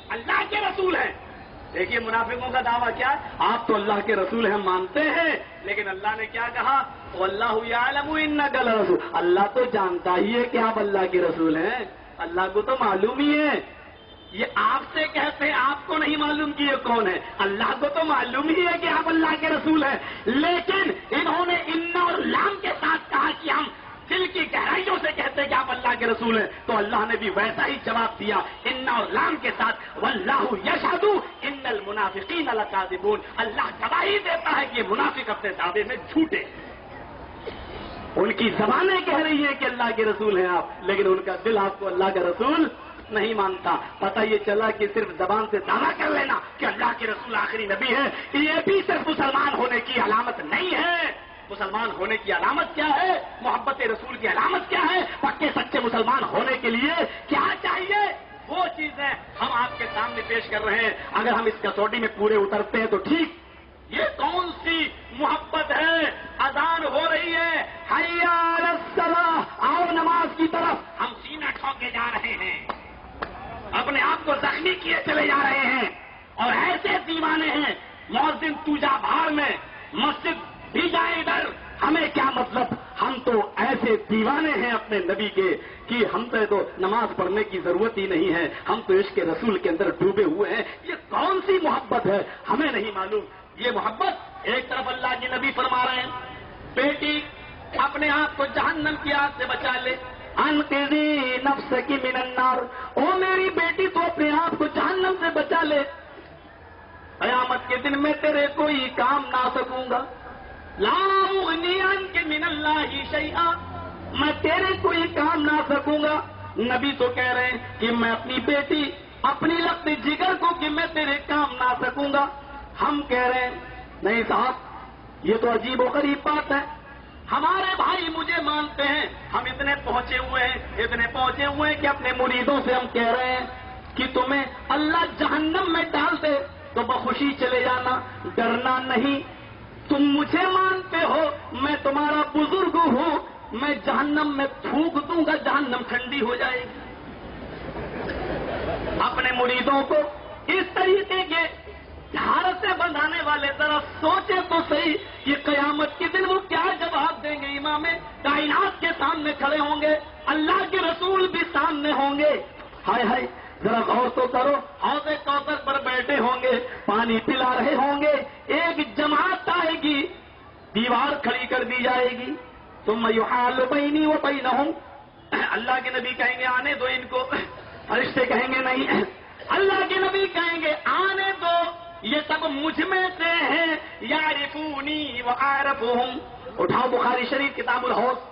اللہ کے رسول ہیں۔ دیکھیے منافقوں کا دعویٰ کیا، آپ تو اللہ کے رسول ہیں، مانتے ہیں، لیکن اللہ نے کیا کہا؟ واللہ یعلم انک لرسول، اللہ تو جانتا ہی ہے کہ آپ اللہ کے رسول ہیں، اللہ کو تو معلوم ہی ہے، یہ آپ سے کہتے ہیں آپ کو نہیں معلوم کہ یہ کون ہے، اللہ کو تو معلوم ہی ہے کہ آپ اللہ کے رسول ہیں، لیکن انہوں نے ان اور لام کے ساتھ کہا کہ ہم دل کی گہرائیوں سے کہتے ہیں کہ آپ اللہ کے رسول ہیں، تو اللہ نے بھی ویسا ہی جواب دیا ان اور لام کے ساتھ، واللہ یشہد ان المنافقین لکاذبون، اللہ گواہی دیتا ہے کہ یہ منافق اپنے دعوے میں جھوٹے، ان کی زبانیں کہہ رہی ہیں کہ اللہ کے رسول ہیں آپ، لیکن ان کا دل آپ کو اللہ کا رسول نہیں مانتا۔ پتہ یہ چلا کہ صرف زبان سے دعویٰ کر لینا کہ اللہ کے رسول آخری نبی ہے، یہ بھی صرف مسلمان ہونے کی علامت نہیں ہے۔ مسلمان ہونے کی علامت کیا ہے؟ محبت رسول کی علامت کیا ہے؟ پکے سچے مسلمان ہونے کے لیے کیا چاہیے؟ وہ چیزیں ہم آپ کے سامنے پیش کر رہے ہیں، اگر ہم اس کسوٹی میں پورے اترتے ہیں تو ٹھیک۔ یہ کون سی محبت ہے؟ اذان ہو رہی ہے، حی علی الصلاۃ، آؤ نماز کی طرف، ہم سینہ ٹھوکے جا رہے ہیں، اپنے آپ کو زخمی کیے چلے جا رہے ہیں، اور ایسے دیوانے ہیں، مؤذن تو جا بھاڑ میں، مسجد بھی جائے ادھر، ہمیں کیا مطلب، ہم تو ایسے دیوانے ہیں اپنے نبی کے کہ ہم تو نماز پڑھنے کی ضرورت ہی نہیں ہے, ہم تو عشق رسول کے اندر ڈوبے ہوئے ہیں. یہ کون سی محبت ہے ہمیں نہیں معلوم. یہ محبت ایک طرف اللہ کے نبی فرما رہے ہیں بیٹی اپنے آپ کو جہنم کی آگ سے بچا لے, انقذی نفسک من النار, او میری بیٹی تو اپنے آپ کو جہنم سے بچا لے, قیامت کے دن میں تیرے کوئی کام نہ سکوں گا. لا اغنی عنک من اللہ شیئا, میں تیرے کوئی کام نہ سکوں گا. نبی تو کہہ رہے ہیں کہ میں اپنی بیٹی اپنی لقت جگر کو کہ میں تیرے کام نہ سکوں گا. ہم کہہ رہے ہیں نہیں صاحب یہ تو عجیب و غریب بات ہے, ہمارے بھائی مجھے مانتے ہیں, ہم اتنے پہنچے ہوئے ہیں کہ اپنے مریدوں سے ہم کہہ رہے ہیں کہ تمہیں اللہ جہنم میں ڈال دے تو بخوشی چلے جانا, ڈرنا نہیں. تم مجھے مانتے ہو, میں تمہارا بزرگ ہوں, میں جہنم میں تھوک دوں گا, جہنم ٹھنڈی ہو جائے گی. اپنے مریدوں کو اس طریقے کے دھار سے بندھانے والے ذرا سوچے تو صحیح کہ قیامت کے دن وہ کیا جواب دیں گے. امام کائنات کے سامنے کھڑے ہوں گے, اللہ کے رسول بھی سامنے ہوں گے. ہائے ہائے ذرا غور تو کرو, حوض کوثر پر بیٹھے ہوں گے, پانی پلا رہے ہوں گے, ایک جماعت آئے گی, دیوار کھڑی کر دی جائے گی, ثم یحال بینی و بینہم, اللہ کے نبی کہیں گے آنے دو ان کو, فرشتے کہیں گے نہیں, اللہ کے نبی کہیں گے آنے دو, یہ سب مجھ میں سے ہیں, یعرفونی وعارفہم. اٹھاؤ بخاری شریف کتاب الحوض,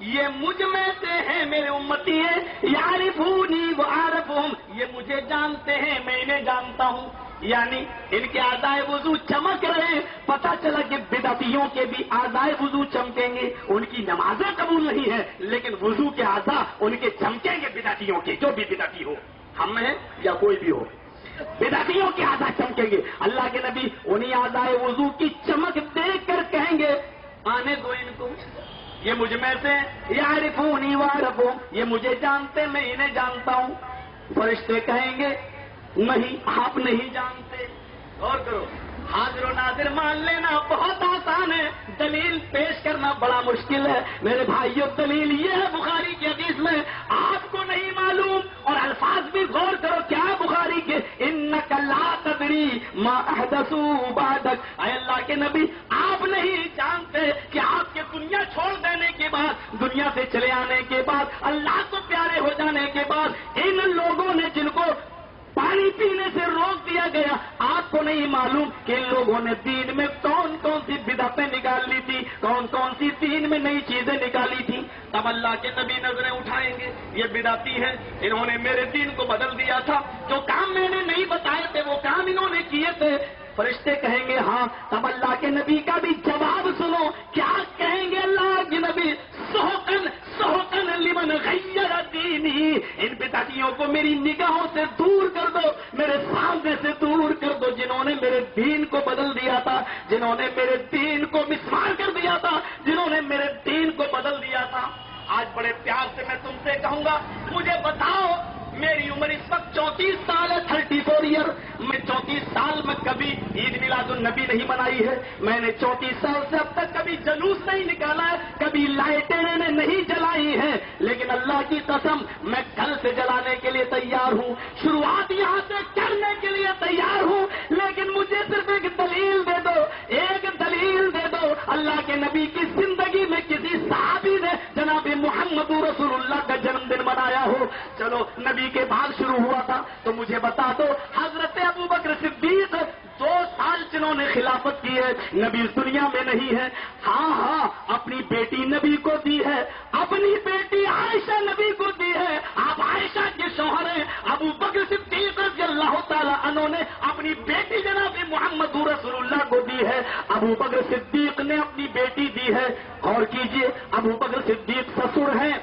یہ مجھ میں سے ہیں, میرے امتی ہیں, یعرفونی وعارفہم, یہ مجھے جانتے ہیں میں انہیں جانتا ہوں. یعنی ان کے اعضائے وضو چمک رہے ہیں, پتہ چلا کہ بدعتیوں کے بھی اعضائے وضو چمکیں گے. ان کی نمازیں قبول نہیں ہیں لیکن وضو کے اعضاء ان کے چمکیں گے بدعتیوں کے, جو بھی بدعتی ہو, ہم ہیں یا کوئی بھی ہو, بدعتیوں کے اعضاء چمکیں گے. اللہ کے نبی انہیں اعضائے وضو کی چمک دیکھ کر کہیں گے آنے دو ان کو, یہ مجھ میں سے, یعرفونی وعرفہم, یہ مجھے جانتے میں انہیں جانتا ہوں. فرشتے کہیں گے نہیں آپ نہیں جانتے. غور کرو, حاضر و ناظر مان لینا بہت آسان ہے, دلیل پیش کرنا بڑا مشکل ہے. میرے بھائیوں دلیل یہ ہے بخاری کی حدیث میں, آپ کو نہیں معلوم, اور الفاظ بھی غور کرو کیا ہے بخاری کے, انک لا تدری ما احدثوا بعدک, اے اللہ کے نبی آپ نہیں جانتے کہ آپ کے دنیا چھوڑ دینے کے بعد, دنیا سے چلے آنے کے بعد, اللہ کو پیارے ہو جانے کے بعد ان لوگوں نے جن کو پانی پینے سے روک دیا گیا, آپ کو نہیں معلوم کہ ان لوگوں نے دین میں کون کون سی بدعتیں نکال لی تھی, کون کون سی دین میں نئی چیزیں نکالی تھی. تب اللہ کے نبی نظریں اٹھائیں گے, یہ بدعتی ہیں, انہوں نے میرے دین کو بدل دیا تھا, جو کام میں نے نہیں بتائے تھے وہ کام انہوں نے کیے تھے. فرشتے کہیں گے ہاں. تب اللہ کے نبی کا بھی جواب سنو, کیا کہیں گے اللہ کے نبی, سحقن سحقن لمن غیر دینی, ان بدعتیوں کو میری نگاہوں سے دور کر دو, میرے سامنے سے دور کر دو, جنہوں نے میرے دین کو بدل دیا تھا, جنہوں نے میرے دین کو مسمار کر دیا تھا, جنہوں نے میرے دین کو بدل دیا تھا. آج بڑے پیار سے میں تم سے کہوں گا, مجھے بتاؤ, میری عمر اس وقت 34 سال ہے, 34 ایئر. میں 34 سال میں کبھی عید میلاد النبی نہیں منائی ہے, میں نے 34 سال سے اب تک کبھی جلوس نہیں نکالا ہے, کبھی لائٹیں میں نے نہیں جلائی ہیں, لیکن اللہ کی قسم میں کل سے جلانے کے لیے تیار ہوں, شروعات یہاں سے کرنے کے لیے تیار ہوں, لیکن مجھے صرف ایک دلیل دے دو, ایک دلیل دے دو. اللہ کے نبی کی زندگی میں کسی صحابی نے جناب محمد رسول اللہ کا جنم دن منایا ہو. چلو نبی کے بعد شروع ہوا تھا تو مجھے بتا دو, حضرت ابو بکر صدیق 2 سال جنہوں نے خلافت کی ہے, نبی اس دنیا میں نہیں ہے. ہاں اپنی بیٹی نبی کو دی ہے, اپنی بیٹی عائشہ نبی کو دی ہے, آپ عائشہ کے شوہر ہیں. ابو بکر صدیق رضی اللہ تعالیٰ عنہ نے اپنی بیٹی جناب محمد رسول اللہ کو دی ہے, ابو بکر صدیق نے اپنی بیٹی دی ہے. اور کیجئے, ابو بکر صدیق سسر ہیں,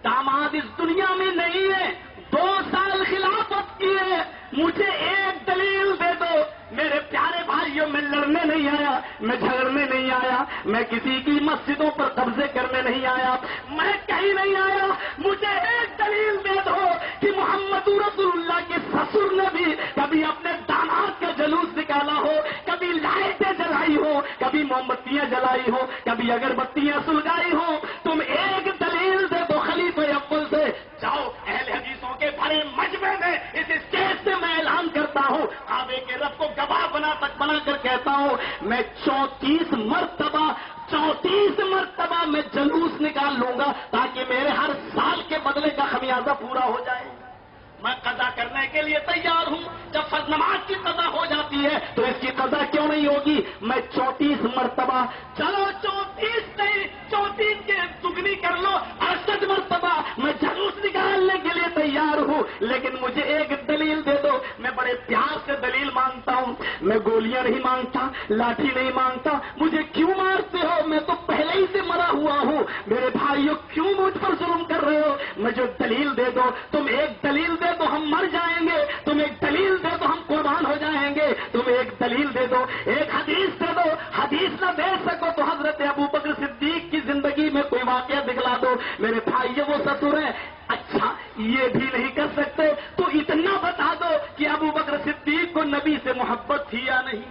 داماد اس دنیا میں نہیں ہے, 2 سال خلافت کی ہے. مجھے ایک دلیل دے دو. میرے پیارے بھائیوں, میں لڑنے نہیں آیا, میں جھگڑنے نہیں آیا, میں کسی کی مسجدوں پر قبضے کرنے نہیں آیا, میں کہیں نہیں آیا. مجھے ایک دلیل دے دو کہ محمد رسول اللہ کے سسر نے بھی کبھی اپنے داماد کا جلوس نکالا ہو, کبھی لائٹیں جلائی ہو, کبھی موم بتیاں جلائی ہو, کبھی اگربتیاں سلگائی ہو. تم ایک دلیل بنا کر کہتا ہوں میں 34 مرتبہ میں جلوس نکال لوں گا تاکہ میرے ہر سال کے بدلے کا خمیازہ پورا ہو جائے. میں قضا کرنے کے لیے تیار ہوں. جب فرض نماز کی قضا ہو جاتی ہے تو اس کی قضا کیوں نہیں ہوگی؟ میں 34 مرتبہ، چلو 34 نہیں، 34 کے دگنی کر لو، 68 مرتبہ میں جلوس نکالنے کے لیے تیار ہوں. لیکن مجھے ایک دلیل دے دو. میں بڑے پیار سے دلیل مانگتا ہوں. میں گولیاں نہیں مانگتا، لاٹھی نہیں مانگتا. مجھے کیوں مارتے ہو؟ میں تو پہلے ہی سے مرا ہوا ہوں. میرے بھائیوں کیوں مجھ پر ظلم کر رہے ہو؟ مجھے دلیل دے دو. تم ایک دلیل دے تو ہم مر جائیں گے، تم ایک دلیل دے تو ہم قربان ہو جائیں گے. تم ایک دلیل دے دو، ایک حدیث دے دو. حدیث نہ دے سکو تو حضرت ابو بکر صدیق کی زندگی میں کوئی واقعہ دکھلا دو. میرے بھائی وہ سسر ہے. اچھا یہ بھی نہیں کر سکتے تو اتنا بتا دو کہ ابو بکر صدیق کو نبی سے محبت تھی یا نہیں.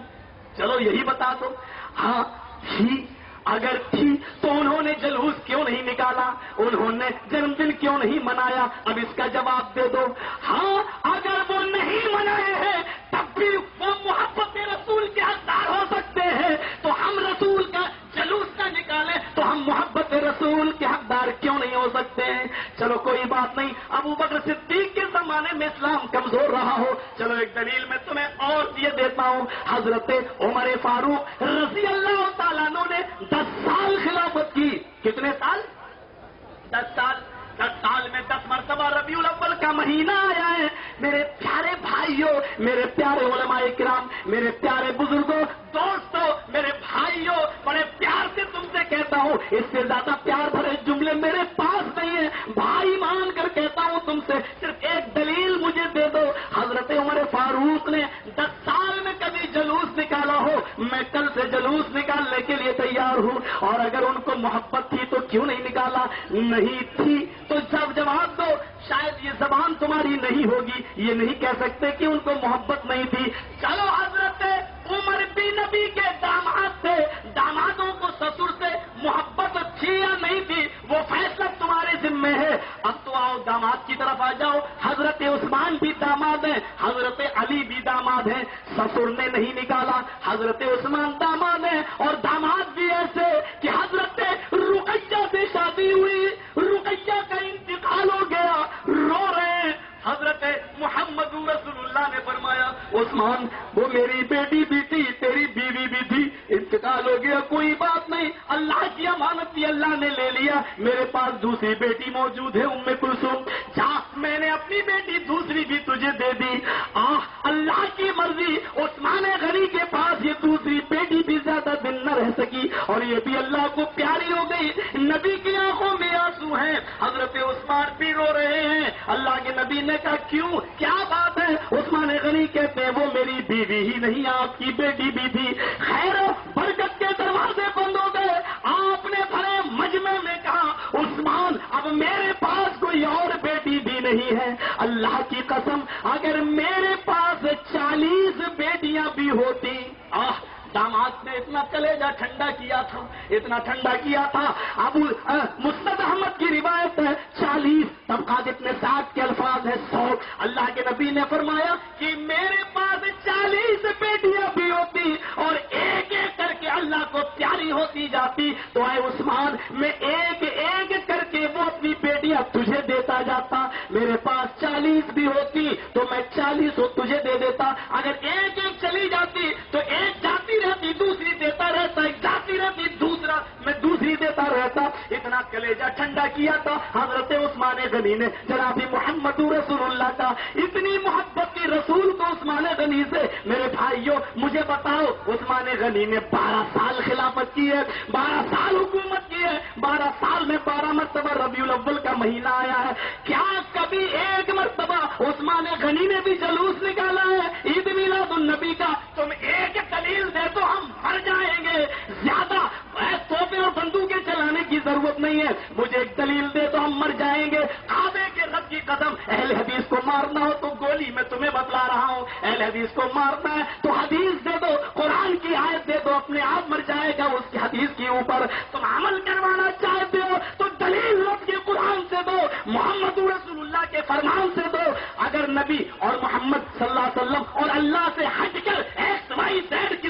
چلو یہی بتا دو. ہاں تھی. اگر تھی تو انہوں نے جلوس کیوں نہیں نکالا؟ انہوں نے جنم دن کیوں نہیں منایا؟ اب اس کا جواب دے دو. ہاں اگر وہ نہیں منائے ہیں تب بھی وہ محبت رسول کے حقدار ہو سکتے ہیں. تو ہم رسول کا جلوس نہ نکالیں تو ہم محبت رسول کے حقدار کیوں نہیں ہو سکتے ہیں؟ چلو کوئی بات نہیں. ابو بکر صدیق کے زمانے میں اسلام کمزور رہا ہو. چلو ایک دلیل میں تمہیں اور یہ دیتا ہوں. حضرت عمر فاروق رضی اللہ تعالیٰ عنہ نے 10 سال خلافت کی. کتنے سال؟ 10 سال. 10 سال میں 10 مرتبہ ربیع الاول کا مہینہ آیا ہے. میرے پیارے بھائیوں، میرے پیارے علماء کرام، میرے پیارے بزرگوں، دوستوں، میرے بھائیوں، بڑے پیار سے تم سے کہتا ہوں، اس سے زیادہ پیار بھرے جملے میرے پاس نہیں ہیں. بھائی مان کر کہتا ہوں تم سے، صرف ایک دلیل مجھے دے دو. حضرت عمر فاروق نے 10 سال میں کبھی جلوس نکالا ہو؟ میں کل سے جلوس نکالنے کے لیے تیار ہوں. اور اگر ان کو محبت تھی تو کیوں نہیں نکالا؟ نہیں تھی تو جب جواب دو. شاید یہ زبان تمہاری نہیں ہوگی، یہ نہیں کہہ سکتے کہ ان کو محبت نہیں تھی. چلو حضرت عمر بھی نبی کے داماد تھے. دامادوں کو سسر سے محبت تھی یا نہیں تھی وہ فیصلہ تمہارے ذمہ ہے. اب تو آؤ داماد کی طرف آ جاؤ. حضرت عثمان بھی داماد ہیں، حضرت علی بھی داماد ہیں. سسر نے نہیں نکالا، حضرت عثمان داماد ہیں. اور داماد بھی ایسے کہ حضرت رقیہ سے شادی ہوئی، رقیہ کا انتقال ہو گیا، رو رہے ہیں. حضرت محمد رسول اللہ نے فرمایا عثمان وہ میری بیٹی بھی تھی، تیری بیوی بھی تھی، انتقال ہو گیا، کوئی بات نہیں، اللہ کی امانت تھی، اللہ نے لے لیا. میرے پاس دوسری بیٹی موجود ہے ام کلثوم، جا میں نے اپنی بیٹی دوسری بھی تجھے دے دی. اللہ کی مرضی. عثمان غنی کے پاس یہ دوسری بیٹی بھی زیادہ دن نہ رہ سکی اور یہ بھی اللہ کو پیاری ہو گئی. نبی کی آنکھوں میں آنسو ہیں. حضرت عثمان بھی رو رہے ہیں. اللہ کے نبی نے کہا کیوں، کیا بات ہے؟ عثمان غنی کہتے ہیں وہ میری بیوی ہی نہیں، آپ کی بیٹی بھی تھی. خیر برکت کے دروازے بند ہو گئے. آپ نے بھرے مجمع میں کہا عثمان اب میرے پاس کوئی اور بیٹی بھی نہیں ہے. اللہ کی قسم اگر میرے پاس 40 بیٹیاں بھی ہوتی. داماد نے اتنا کلیجہ ٹھنڈا کیا تھا، اتنا ٹھنڈا کیا تھا. ابو مسند احمد کی روایت ہے 40 طبقات اتنے 60 کے الفاظ ہیں 100. اللہ کے نبی نے فرمایا کہ میرے پاس 40 بیٹیاں بھی ہوتی اور ایک ایک کر کے اللہ کو پیاری ہوتی جاتی تو اے عثمان میں ایک ایک کر کے وہ اپنی بیٹیاں تجھے دیتا جاتا. میرے پاس 40 بھی ہوتی تو میں 40 تجھے دے دیتا. اگر ایک ایک چلی جاتی تو ایک جاتی رہتی، دوسری دیتا رہتا، ایک جاتی رہتی، دوسرا میں دوسری دیتا رہتا. اتنا کلیجہ ٹھنڈا کیا تھا حضرت عثمان غنی نے جناب محمد رسول اللہ کا. اتنی محبت کی رسول کو عثمان غنی سے. میرے بھائیوں مجھے بتاؤ عثمان غنی نے 12 سال خلافت کی ہے، 12 سال حکومت کی ہے. 12 سال میں 12 مرتبہ ربیع الاول کا مہینہ آیا ہے. کیا کبھی ایک مرتبہ عثمان غنی نے بھی جلوس نکالا ہے عید میلاد النبی کا؟ تم ایک دلیل دے تو ہم مر جائیں گے. زیادہ توپے اور بندوقیں چلانے کی ضرورت نہیں ہے. مجھے ایک دلیل دے تو ہم مر جائیں گے. کعبے کے رب کی قسم اہل حدیث کو مارنا ہو تو گولی میں تمہیں بتلا رہا ہوں. اہل حدیث کو مارنا ہے تو حدیث دے دو، قرآن کی آیت دے دو، اپنے آپ مر جائے گا اس کی حدیث کے اوپر. تم عمل کروانا چاہتے ہو تو دلیل رب کے قرآن سے دو، محمد رسول اللہ کے فرمان سے دو. اگر نبی اور محمد صلی اللہ علیہ وسلم اور اللہ سے ہٹ کر ایکس وائی زیڈ کی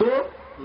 2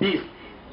20।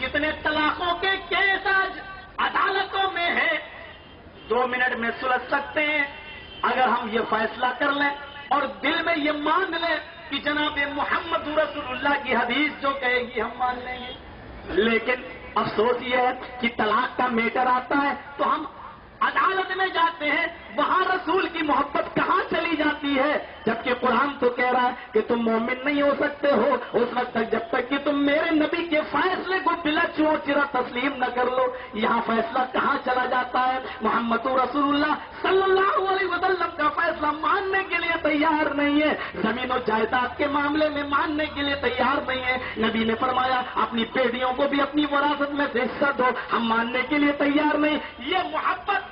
کتنے طلاقوں کے کیس آج عدالتوں میں ہیں، 2 منٹ میں سلجھ سکتے ہیں اگر ہم یہ فیصلہ کر لیں اور دل میں یہ مان لیں کہ جناب محمد رسول اللہ کی حدیث جو کہے گی ہم مان لیں گے۔ لیکن افسوس یہ ہے کہ طلاق کا میٹر آتا ہے تو ہم عدالت میں جاتے ہیں، وہاں رسول کی محبت کہاں چلی جاتی ہے؟ جبکہ قرآن تو کہہ رہا ہے کہ تم مومن نہیں ہو سکتے ہو اس وقت تک جب تک کہ تم میرے نبی کے فیصلے کو بلا چوچرا تسلیم نہ کر لو۔ یہاں فیصلہ کہاں چلا جاتا ہے؟ محمد رسول اللہ صلی اللہ علیہ وسلم کا فیصلہ ماننے کے لیے تیار نہیں ہے، زمین و جائیداد کے معاملے میں ماننے کے لیے تیار نہیں ہے۔ نبی نے فرمایا اپنی بیٹیوں کو بھی اپنی وراثت میں سے حصہ دو، ہم ماننے کے لیے تیار نہیں۔ یہ محبت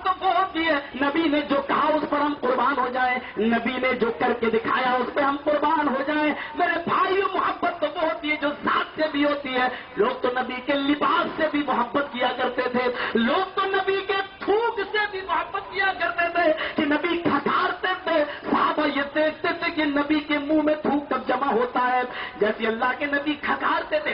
تو وہ ہوتی ہے نبی نے جو کہا اس پر ہم قربان ہو جائیں، نبی نے جو کر کے دکھایا اس پہ ہم قربان ہو جائیں۔ میرے بھائیو، محبت تو وہ ہوتی ہے جو ذات سے بھی ہوتی ہے۔ لوگ تو نبی کے لباس سے بھی محبت کیا کرتے تھے، لوگ تو نبی کے تھوک سے بھی محبت کیا کرتے تھے کہ نبی کھٹارتے تھے، صحابہ یہ دیکھتے تھے کہ نبی کے منہ میں تھوک کب جمع ہوتا ہے۔ جیسے اللہ کے نبی کھٹارتے تھے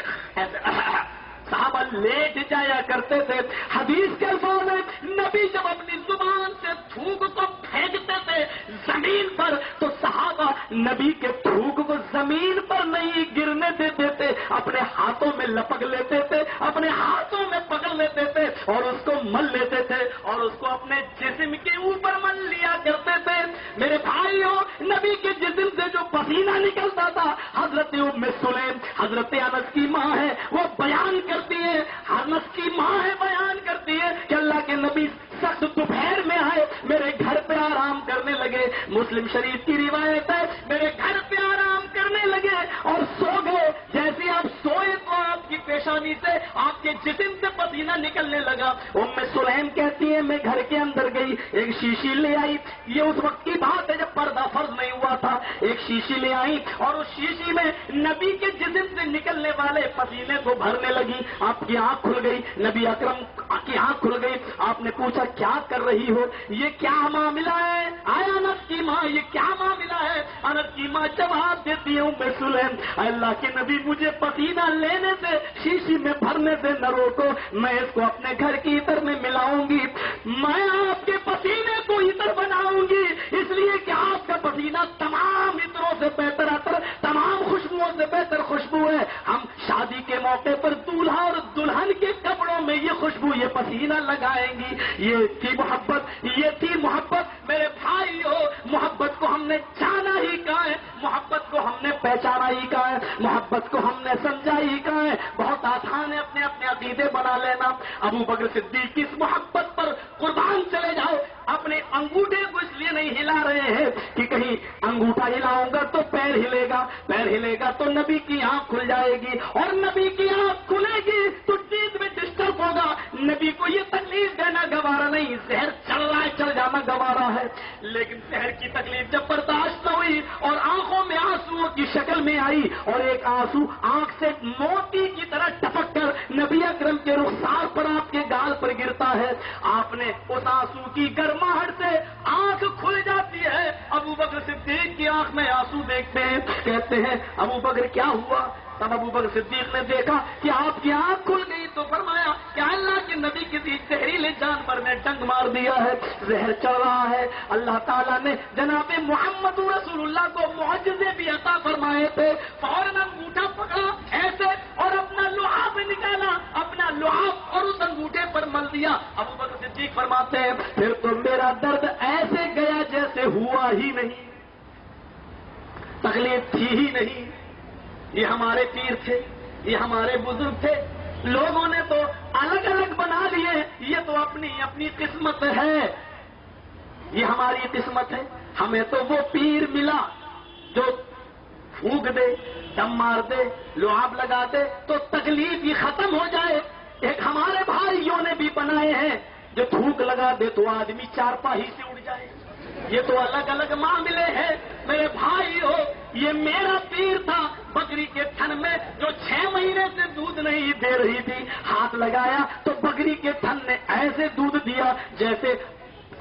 صحابہ لیٹ جایا کرتے تھے۔ حدیث کے الفاظ میں نبی جب اپنی زبان سے تھوک کو پھینکتے تھے زمین پر تو صحابہ نبی کے تھوک کو زمین پر نہیں گرنے دیتے تھے، اپنے ہاتھوں میں لپک لیتے تھے، اپنے ہاتھوں میں پکڑ لیتے تھے اور اس کو مل لیتے تھے اور اس کو اپنے جسم کے اوپر مل لیا کرتے تھے۔ میرے بھائیوں، نبی کے جسم سے جو پسینہ نکلتا تھا، حضرت ام سلیم حضرت انس کی ماں ہے وہ بیان کرتی ہے، انس کی ماں ہے بیان کرتی ہے کہ اللہ کے نبی سخت دوپہر میں آئے، میرے گھر پہ آرام کرنے لگے۔ مسلم شریف کی روایت ہے میرے گھر پہ آرام کرنے لگے اور سو گئے۔ جیسے آپ سوئے تو آپ کی پیشانی سے آپ کے جسم سے پسینہ نکلنے لگا۔ ام سلیم کہتی ہے میں گھر کے اندر گئی، ایک شیشی لے آئی، یہ اس وقت کی بات ہے جب پردہ فرض نہیں ہوا تھا۔ ایک شیشی لے آئی اور اس شیشی میں نبی کے جسم سے نکلنے والے پسینے کو بھرنے لگی۔ آپ کی آنکھ کھل گئی، نبی اکرم کی آنکھ کھل گئی۔ آپ نے پوچھا کیا کر رہی ہو، یہ کیا معاملہ ہے؟ آیا انس کی ماں یہ کیا معاملہ ہے؟ انس کی ماں جواب دیتی ہوں ام سلیم اللہ کے نبی مجھے پسینہ لینے سے شیشی میں بھرنے سے نہ روکو، میں اس کو اپنے گھر کی عطر میں ملاؤں گی، میں آپ کے پسینے کو عطر بناؤں گی، اس لیے کہ آپ کا پسینہ تمام عطروں سے بہتر عطر، تمام خوشبوؤں سے بہتر خوشبو ہے۔ ہم شادی کے موقع پر دولہا اور دلہن کے کپڑوں میں یہ خوشبو یہ پسینہ لگائیں گی۔ یہ تھی محبت، یہ تھی محبت۔ میرے بھائیو، محبت کو ہم نے جانا ہی کہا ہے، محبت کو ہم نے پہچانا ہی کہا ہے، محبت کو ہم نے سمجھا ہی کہا ہے۔ بہت آسان ہے اپنے اپنے عقیدے بنا لینا۔ ابو بکر صدیق کی اس محبت پر قربان چلے جاؤ۔ اپنے انگوٹھے کو اس لیے نہیں ہلا رہے ہیں کہ کہیں انگوٹھا ہلاؤں گا تو پیر ہلے گا، پیر ہلے گا تو نبی کی آنکھ کھل جائے گی اور نبی کی آنکھ کھلے گی تو نیند میں ڈسٹرب ہوگا۔ نبی کو یہ تکلیف دینا گوارا نہیں، زہر چل رہا ہے چل جانا گوارا ہے، لیکن زہر کی تکلیف جب برداشت نہ ہوئی اور آنکھوں میں آنسو کی شکل میں آئی اور ایک آنسو آنکھ سے موتی کی طرح ٹپک کر نبی اکرم کے رخسار پر آپ کے گال پر گرتا ہے، آپ نے اس آنسو کی گرماہٹ سے آنکھ کھل جاتی ہے۔ ابو بکر صدیق کی آنکھ میں آنسو دیکھتے ہیں، کہتے ہیں ابو بکر کیا ہوا؟ تب ابو بکر صدیق نے دیکھا کہ آپ کی آنکھ کھل گئی تو فرمایا کہ اللہ کے نبی کسی زہریلے جانور نے ڈنگ مار دیا ہے، زہر چل رہا ہے۔ اللہ تعالیٰ نے جناب محمد رسول اللہ کو معجزے بھی عطا فرمائے تھے۔ فوراً انگوٹھا پکڑا ایسے اور اپنا لعاب نکالا، اپنا لعاب اور اس انگوٹھے پر مل دیا۔ ابو بکر صدیق فرماتے ہیں پھر تو میرا درد ایسے گیا جیسے ہوا ہی نہیں، تکلیف تھی ہی نہیں۔ یہ ہمارے پیر تھے، یہ ہمارے بزرگ تھے، لوگوں نے تو الگ الگ بنا لیے، یہ تو اپنی اپنی قسمت ہے، یہ ہماری قسمت ہے۔ ہمیں تو وہ پیر ملا جو پھونک دے، دم مار دے، لعاب لگا دے تو تکلیف ہی ختم ہو جائے۔ ایک ہمارے بھائیوں نے بھی بنائے ہیں جو تھوک لگا دے تو آدمی چارپائی سے اڑ جائے۔ یہ تو الگ الگ معاملے ہیں۔ میرے بھائیو، یہ میرا پیر تھا بکری کے تھن میں جو 6 مہینے سے دودھ نہیں دے رہی تھی، ہاتھ لگایا تو بکری کے تھن نے ایسے دودھ دیا جیسے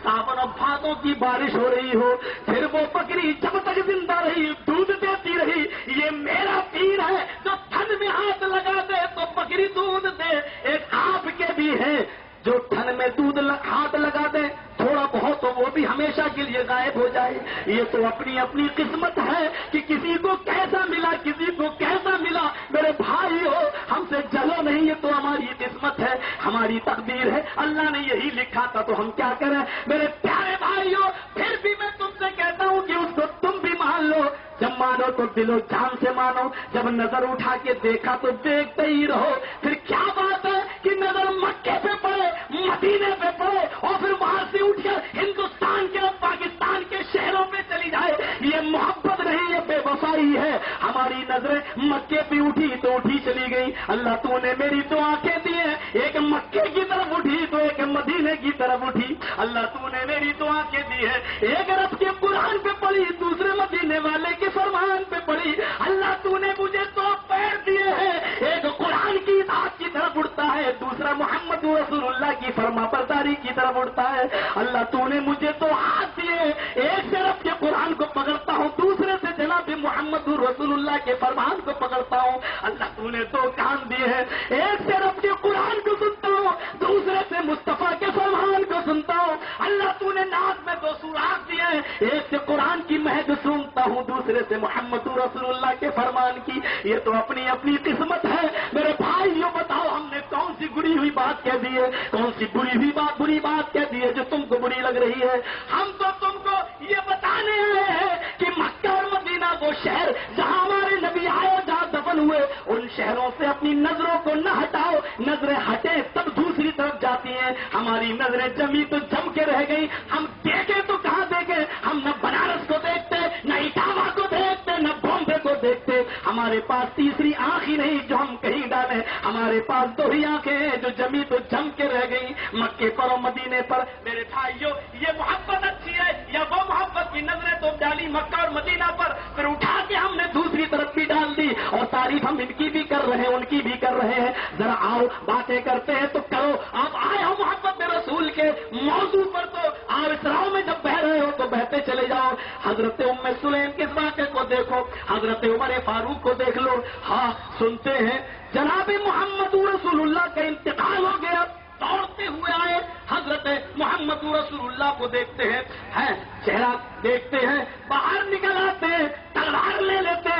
ساون اور بھادوں کی بارش ہو رہی ہو۔ پھر وہ بکری جب تک زندہ رہی دودھ دیتی رہی۔ یہ میرا پیر ہے جو تھن تھن میں ہاتھ لگا دے تو بکری دودھ دے، ایک آپ کے بھی ہیں جو تھن میں دودھ ہاتھ لگا دے تھوڑا بہت تو وہ بھی ہمیشہ کے لیے غائب ہو جائے۔ یہ تو اپنی اپنی قسمت ہے کہ کسی کو کیسا ملا، کسی کو کیسا ملا۔ میرے بھائی ہو، ہم سے جلو نہیں، یہ تو ہماری قسمت ہے، ہماری تقدیر ہے، اللہ نے یہی لکھا تھا تو ہم کیا کریں۔ میرے پیارے بھائی ہو، پھر بھی میں تم سے کہتا ہوں کہ اس کو تم بھی مان لو، جب مانو تو دل و جان سے مانو، جب نظر اٹھا کے دیکھا تو دیکھتے ہی رہو۔ پھر کیا بات ہے کہ نظر مکے پہ پڑے، مدینے پہ پڑے اور پھر وہاں سے اٹھ کر ہندوستان کے اور پاکستان کے شہروں پہ چلی جائے، یہ محبت نہیں، یہ بے وفائی ہے۔ ہماری نظریں مکے پہ اٹھی تو اٹھی چلی گئی۔ اللہ تو نے میری دو آنکھیں دی ہیں، ایک مکے کی طرف اٹھی تو ایک مدینے کی طرف اٹھی۔ اللہ تو نے میری دو آنکھیں دی ہیں، ایک رب کے قرآن پہ پڑھی، دوسرے مدینے والے کے فرمان پہ پڑھی۔ اللہ تو نے مجھے دو پیر دیے ہیں، ایک قرآن کی اطاعت کی طرف اڑتا ہے، دوسرا محمد رسول اللہ کی فرما برداری کی طرف اڑتا ہے۔ اللہ تو نے مجھے دو ہاتھ دیے، ایک سے رب کے قرآن کو پکڑتا ہوں، دوسرے سے جناب محمد رسول اللہ کے فرمان کو پکڑتا ہوں۔ اللہ تو نے دو کان دیے ہیں، ایک سے رب کے قرآن کو سنتا ہوں، دوسرے سے مصطفیٰ کے فرمان کو سنتا ہوں۔ اللہ تو نے ناک میں دو سوراخ دیے ہیں، ایک سے قرآن کی مہک سنتا ہوں، دوسرے سے محمد رسول اللہ کے فرمان کی۔ یہ تو اپنی اپنی قسمت ہے۔ میرے بھائی یہ بتاؤ ہم نے کون سی گڑی ہوئی بات کہہ دی ہے، کون سی بری بات کہہ دی ہے جو تم کو بری لگ رہی ہے؟ ہم تو تم کو یہ بتانے آئے ہیں کہ مکہ اور مدینہ وہ شہر جہاں ہمارے نبی آئے اور جہاں دفن ہوئے، ان شہروں سے اپنی نظروں کو نہ ہٹاؤ، نظریں ہٹے تب دوسری طرف جاتی ہیں۔ ہماری نظریں جمی تو جم کے رہ گئی، ہم دیکھیں تو کہاں دیکھیں، ہم نہ بنارس کو دیکھتے، نہ اٹاوا کو دیکھتے، نہ بامبے کو دیکھتے۔ ہمارے پاس تیسری آنکھ ہی نہیں جو ہم کہیں ڈالیں، ہمارے پاس دو ہی آنکھیں ہیں جو جمی تو جم کے رہ گئی، مکے پر اور مدینے پر۔ میرے بھائیو یہ محبت اچھی ہے یا وہ محبت کی نظریں تو ڈالی مکہ اور مدینہ پر، پھر اٹھا کے ہم نے دوسری طرف بھی ڈال دی، اور تعریف ہم ان کی بھی کر رہے ہیں ان کی بھی کر رہے ہیں۔ ذرا آؤ باتیں کرتے ہیں تو کرو، آپ آئے ہو محبت رسول کے موضوع پر تو آپ اس راہ میں جب بہ رہے ہو تو بہتے چلے جاؤ۔ حضرت ام سلیم کے واقعے کو دیکھو، حضرت عمر فاروق کو دیکھ لو۔ ہاں سنتے ہیں جناب محمد رسول اللہ کا انتقال ہو گیا، دوڑتے ہوئے آئے، حضرت محمد رسول اللہ کو دیکھتے ہیں چہرہ دیکھتے ہیں، باہر نکل آتے ہیں، تلوار لے لیتے،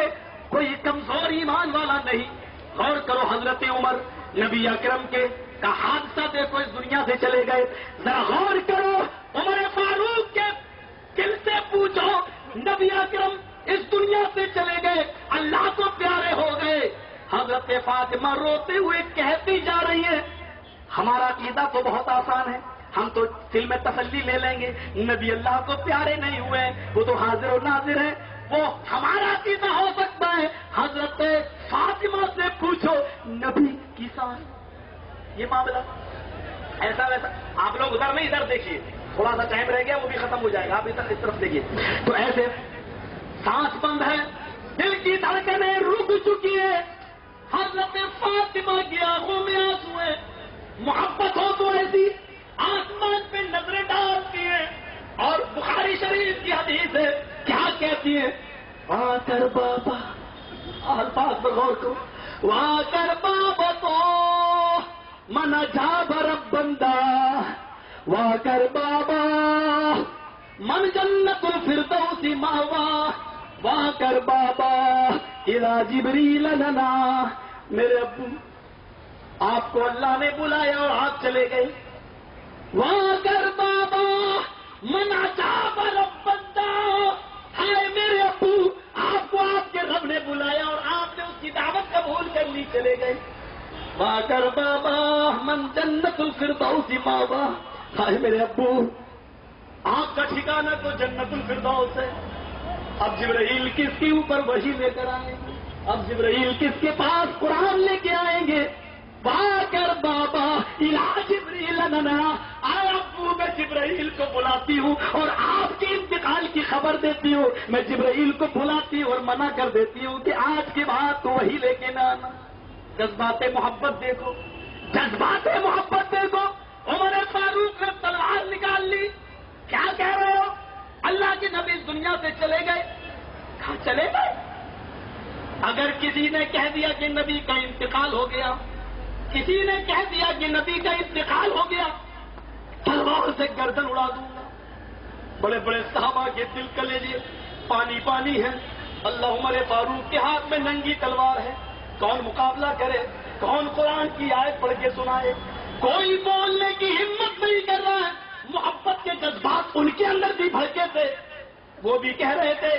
کوئی کمزور ایمان والا نہیں۔ غور کرو حضرت عمر نبی اکرم کے کا حادثہ دیکھو، اس دنیا سے چلے گئے، ذرا غور کرو عمر فاروق کے دل سے پوچھو، نبی اکرم اس دنیا سے چلے گئے، اللہ کو پیارے ہو گئے۔ حضرت فاطمہ روتے ہوئے کہتی جا رہی ہے، ہمارا عقیدہ تو بہت آسان ہے، ہم تو دل میں تسلی لے لیں گے، نبی اللہ کو پیارے نہیں ہوئے، وہ تو حاضر و ناظر ہے، وہ ہمارا عقیدہ ہو سکتا ہے۔ حضرت فاطمہ سے پوچھو نبی کی سانس، یہ معاملہ ایسا ویسا، آپ لوگ ادھر نہیں ادھر دیکھیے، تھوڑا سا ٹائم رہ گیا وہ بھی ختم ہو جائے گا، آپ ادھر اس طرف دیکھیے۔ تو ایسے سانس بند ہے، دل کی دھڑکنیں رک چکی ہے، حضرت فاطمہ کی آنکھوں میں آنسو ہے، محبت ہو تو ایسی آسمان پہ نظریں ڈالتی ہیں، اور بخاری شریف کی حدیث ہے، کیا کہتی ہے؟ وہاں کر بابا، الفاظ پر غور کرو، وہاں کر بابا تو من جاب رب بندہ، وہاں کر بابا من جنت الفردوس ماوا، وہاں کر بابا الا جبریل لنا۔ میرے ابو آپ کو اللہ نے بلایا اور آپ چلے گئے، وہاں کر بابا من عجاب رب بندہ، ہائے میرے ابو آپ کو آپ کے رب نے بلایا اور آپ نے اس کی دعوت قبول کر لی، چلے گئے، وہاں کر بابا من جنت الفردوس ماوا، ہائے میرے ابو آپ کا ٹھکانہ تو جنت الفردوس ہے۔ اب جبرائیل کس کے اوپر وحی لے کر آئیں گے، اب جبرائیل کس کے پاس قرآن لے کے آئیں گے؟ وہاں کر بابا الا جبریل لنا، آئے ابو میں جبرائیل کو بلاتی ہوں اور آپ کے انتقال کی خبر دیتی ہوں، میں جبرائیل کو بلاتی ہوں اور منع کر دیتی ہوں کہ آج کے بعد تو وہی لے کے نہ آنا۔ جذبات محبت دیکھو، جذبات محبت دیکھو، عمر فاروق نے تلوار نکال لی، کیا کہہ رہے ہو؟ اللہ کے نبی اس دنیا سے چلے گئے، کہاں چلے گئے؟ اگر کسی نے کہہ دیا کہ نبی کا انتقال ہو گیا، کسی نے کہہ دیا کہ نبی کا انتقال ہو گیا، تلوار سے گردن اڑا دوں گا۔ بڑے بڑے صحابہ کے دل کلیجے پانی پانی ہے۔ اللہ عمر فاروق کے ہاتھ میں ننگی تلوار ہے، کون مقابلہ کرے؟ کون قرآن کی آیت پڑھ کے سنائے؟ کوئی بولنے کی ہمت نہیں کر رہا ہے۔ محبت کے جذبات ان کے اندر بھی بھڑکے تھے، وہ بھی کہہ رہے تھے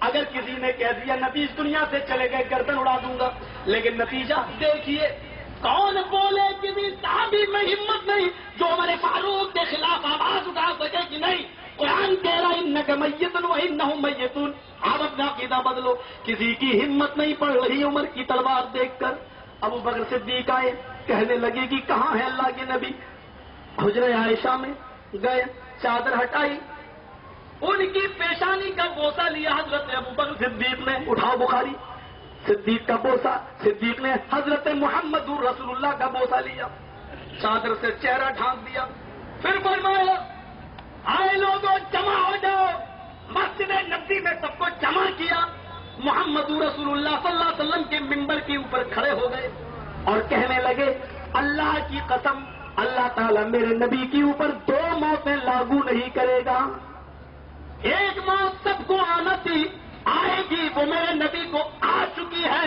اگر کسی نے کہہ دیا نبی اس دنیا سے چلے گئے گردن اڑا دوں گا، لیکن نتیجہ دیکھیے کون بولے؟ کسی صحابی میں ہمت نہیں جو عمر فاروق کے خلاف آواز اٹھا سکے کہ نہیں قرآن کہہ رہا انک میت و انہم میتون، آپ اپنا عقیدہ بدلو۔ کسی کی ہمت نہیں پڑ رہی عمر کی تلوار دیکھ کر۔ ابو بکر صدیق آئے، کہنے لگے کہ کہاں ہے اللہ کے نبی؟ حجرہ عائشہ میں گئے، چادر ہٹائی، ان کی پیشانی کا بوسہ لیا حضرت ابو بکر صدیق نے، اٹھاؤ بخاری، صدیق کا بوسہ، صدیق نے حضرت محمد رسول اللہ کا بوسہ لیا، چادر سے چہرہ ڈھانک دیا، پھر فرمایا آئے لوگوں جمع ہو جاؤ۔ مسجد نبوی میں سب کو جمع کیا، محمد رسول اللہ صلی اللہ علیہ وسلم کے منبر کے اوپر کھڑے ہو گئے اور کہنے لگے اللہ کی قسم اللہ تعالیٰ میرے نبی کے اوپر 2 موتیں لاگو نہیں کرے گا، ایک موت سب کو آنا تھی، آئے گی، وہ میرے نبی کو آ چکی ہے۔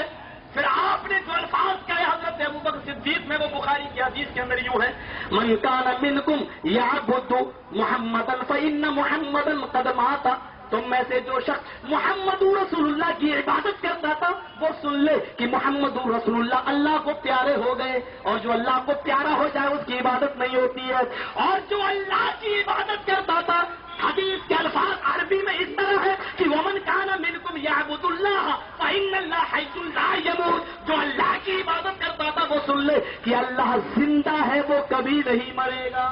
پھر آپ نے جو الفاظ کہے حضرت ابو بکر صدیق میں، وہ بخاری کی حدیث کے اندر یوں ہے من کان منکم یعبد محمدا فإن محمدا قد مات، تم میں سے جو شخص محمد رسول اللہ کی عبادت کرتا تھا وہ سن لے کہ محمد رسول اللہ اللہ کو پیارے ہو گئے، اور جو اللہ کو پیارا ہو جائے اس کی عبادت نہیں ہوتی ہے، اور جو اللہ کی عبادت کرتا تھا، حدیث کے الفاظ عربی میں اس طرح ہے کہ ومن کان منکم یعبد اللہ فإن اللہ حی لا یموت، جو اللہ کی عبادت کرتا تھا وہ سن لے کہ اللہ زندہ ہے، وہ کبھی نہیں مرے گا،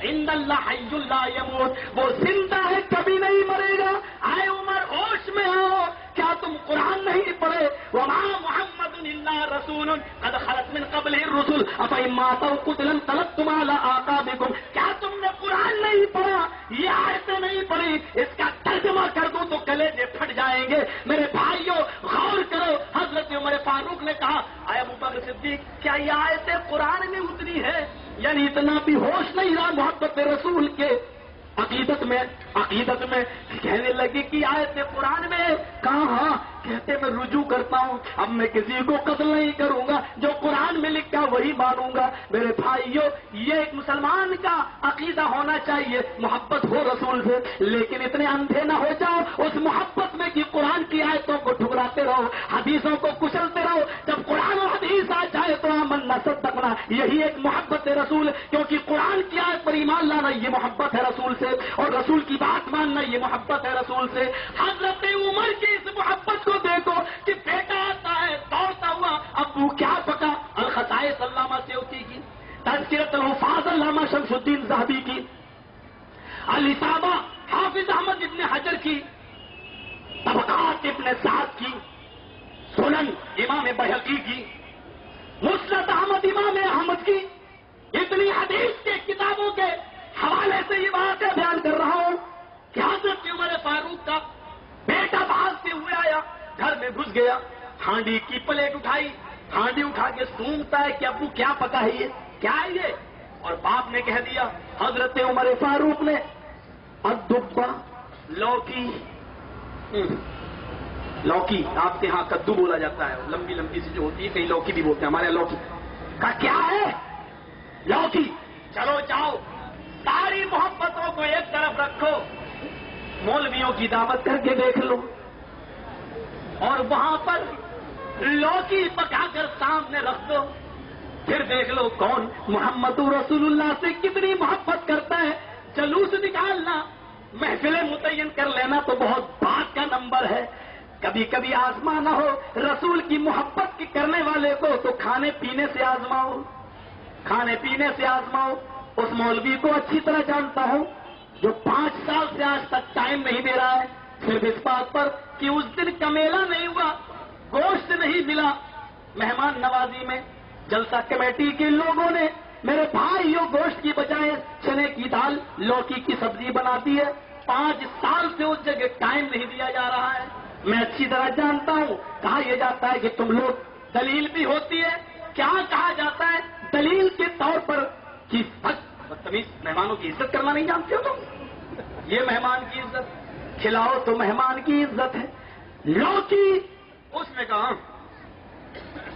ان اللہ حی لا یموت، وہ زندہ ہے کبھی نہیں مرے گا۔ آئے عمر ہوش میں آؤ، کیا تم قرآن نہیں پڑھے؟ وما محمد الا رسول قد خلت من قبلہ الرسل افإن مات أو قتل انقلبتم على أعقابكم، کیا تم نے قرآن نہیں پڑھا؟ یہ آیتیں نہیں پڑھی، اس کا ترجمہ کر دوں تو کلیجے پھٹ جائیں گے۔ میرے بھائیوں غور کرو، حضرت عمر فاروق نے کہا اے ابو بکر صدیق کیا یہ آیتیں قرآن میں اتری ہے؟ یعنی اتنا بھی ہوش نہیں رہا محبت رسول کے عقیدت میں کہنے لگے کہ آیت قرآن میں کہاں؟ کہتے میں رجوع کرتا ہوں، اب میں کسی کو قتل نہیں کروں گا، جو قرآن میں لکھا وہی مانوں گا۔ میرے بھائیوں یہ ایک مسلمان کا عقیدہ ہونا چاہیے، محبت ہو رسول سے، لیکن اتنے اندھے نہ ہو جاؤ اس محبت میں کہ قرآن کی آیتوں کو ٹھکراتے رہو، حدیثوں کو کچلتے رہو۔ جب قرآن و حدیث آ جائے تو آمنا صدقنا، یہی ایک محبت رسول، کیونکہ قرآن کی آیت پر ایمان لانا یہ محبت ہے رسول سے، اور رسول کی بات ماننا یہ محبت ہے رسول سے۔ حضرت عمر کی اس محبت کو دیکھو کہ بیٹا آتا ہے دوڑتا ہوا، ابو کیا پکا؟ الخصائص علامہ سیوطی کی، تذکرۃ الحفاظ علامہ شمس الدین ذہبی کی، الاصابہ حافظ احمد ابن حجر کی، طبقات ابن سعد کی، سنن امام بہقی کی، مسند احمد امام احمد کی، اتنی حدیث کے کتابوں کے حوالے سے یہ بات بیان کر رہا ہوں کہ حضرت عمر فاروق کا بیٹا بھاگتے ہوئے آیا، گھر میں گھس گیا، ہانڈی کی پلیٹ اٹھائی، ہانڈی اٹھا کے سونگتا ہے کہ ابو کیا پکا ہے یہ، کیا ہے یہ؟ اور باپ نے کہہ دیا، حضرت عمر فاروق نے الدبا، لوکی آپ کے ہاں کدو بولا جاتا ہے، لمبی لمبی سی جو ہوتی ہے، کہیں لوکی بھی بولتے ہیں، ہمارے یہاں لوکی کا کیا ہے؟ لوکی۔ چلو جاؤ ساری محبتوں کو ایک طرف رکھو، مولویوں کی دعوت کر کے دیکھ لو، اور وہاں پر لوکی پکا کر سامنے رکھ دو، پھر دیکھ لو کون محمد رسول اللہ سے کتنی محبت کرتا ہے۔ جلوس نکالنا، محفلیں متعین کر لینا تو بہت بات کا نمبر ہے، کبھی کبھی آزمانا ہو رسول کی محبت کی کرنے والے کو تو کھانے پینے سے آزماؤ، کھانے پینے سے آزماؤ۔ اس مولوی کو اچھی طرح جانتا ہوں جو 5 سال سے آج تک ٹائم نہیں دے رہا ہے، صرف اس بات پر کہ اس دن کمیلا نہیں ہوا، گوشت نہیں ملا، مہمان نوازی میں جلسہ کمیٹی کے لوگوں نے میرے بھائیوں گوشت کی بجائے چنے کی دال لوکی کی سبزی بنا دی ہے، 5 سال سے اس جگہ ٹائم نہیں دیا جا رہا ہے۔ میں اچھی طرح جانتا ہوں کہا یہ جاتا ہے کہ تم لوگ دلیل بھی ہوتی ہے. کیا کہا جاتا ہے دلیل کے طور پر کہ بدتمیز مہمانوں کی عزت کرنا نہیں جانتے ہو تم؟ یہ مہمان کی عزت، کھلاؤ تو مہمان کی عزت ہے. لوکی اس نے کہا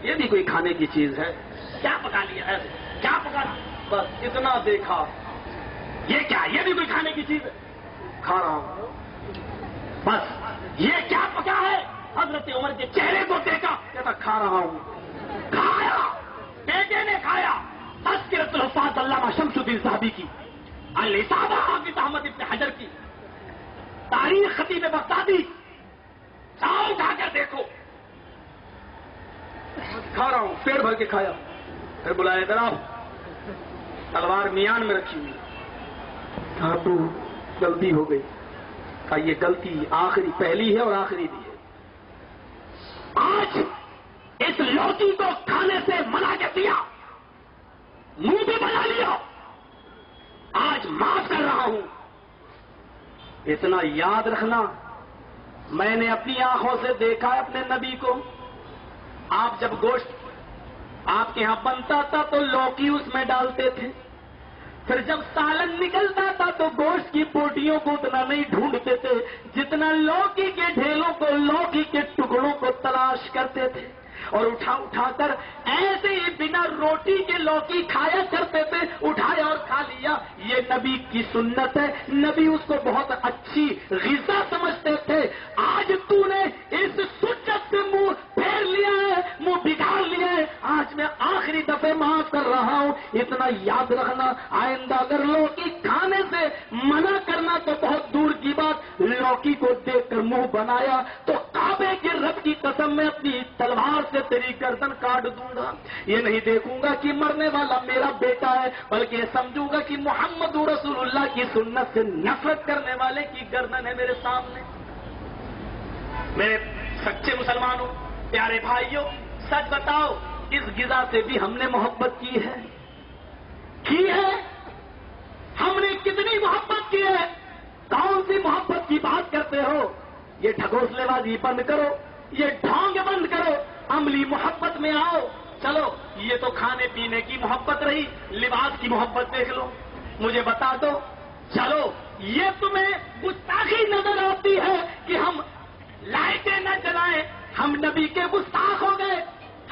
یہ بھی کوئی کھانے کی چیز ہے؟ کیا پکا لیا ہے؟ کیا پکا؟ بس اتنا دیکھا. یہ کیا؟ یہ بھی کوئی کھانے کی چیز ہے؟ کھا رہا ہوں. بس یہ کیا پکا ہے؟ حضرت عمر کے چہرے کو دیکھا، کہتا کھا رہا ہوں. کھایا، بیٹے نے کھایا. تذکرۃ الحفاظ علامہ شمس الدین صاحبی کی، الاصابہ حافظ احمد ابن حجر کی، تاریخ خطیب بغدادی، چاؤ اٹھا کر دیکھو. کھا رہا ہوں، پیٹ بھر کے کھایا. پھر بلایا ادھر آؤ، تلوار میان میں رکھی ہوئی. کہا تو غلطی ہو گئی. کہا یہ غلطی آخری پہلی ہے اور آخری بھی ہے. آج اس لوکی کو کھانے سے منع کر دیا، منہ بھی بنا لیا، آج معاف کر رہا ہوں. اتنا یاد رکھنا، میں نے اپنی آنکھوں سے دیکھا ہے اپنے نبی کو. آپ جب گوشت آپ کے یہاں بنتا تھا تو لوکی اس میں ڈالتے تھے. پھر جب سالن نکلتا تھا تو گوشت کی بوٹیوں کو اتنا نہیں ڈھونڈتے تھے جتنا لوکی کے ڈھیلوں کو، لوکی کے ٹکڑوں کو تلاش کرتے تھے اور اٹھا اٹھا کر ایسے ہی بنا روٹی کے لوکی کھایا کرتے تھے. اٹھایا اور کھا لیا. یہ نبی کی سنت ہے. نبی اس کو بہت اچھی غذا سمجھتے تھے. آج تو نے اس سنت سے منہ پھیر لیا ہے، منہ بگاڑ لیا ہے. آج میں آخری دفعہ معاف کر رہا ہوں. اتنا یاد رکھنا، آئندہ اگر لوکی کھانے سے منع کرنا تو بہت دور کی بات. لوکی کو دیکھ کر منہ بنایا تو کعبے کے رب کی قسم میں اپنی تلوار سے تیری گردن کاٹ دوں گا. یہ نہیں دیکھوں گا کہ مرنے والا میرا بیٹا ہے، بلکہ یہ سمجھوں گا کہ محمد رسول اللہ کی سنت سے نفرت کرنے والے کی گردن ہے میرے سامنے. میرے سچے مسلمانوں، پیارے بھائیوں، سچ بتاؤ اس غذا سے بھی ہم نے محبت کی ہے؟ ہم نے کتنی محبت کی ہے؟ کون سی محبت کی بات کرتے ہو؟ یہ ڈھکوسلے بازی بند کرو، یہ ڈھونگ بند کرو، عملی محبت میں آؤ. چلو یہ تو کھانے پینے کی محبت رہی، لباس کی محبت دیکھ لو. مجھے بتا دو، چلو یہ تمہیں گستاخی نظر آتی ہے کہ ہم لائٹیں نہ جلائیں، ہم نبی کے گستاخ ہو گئے.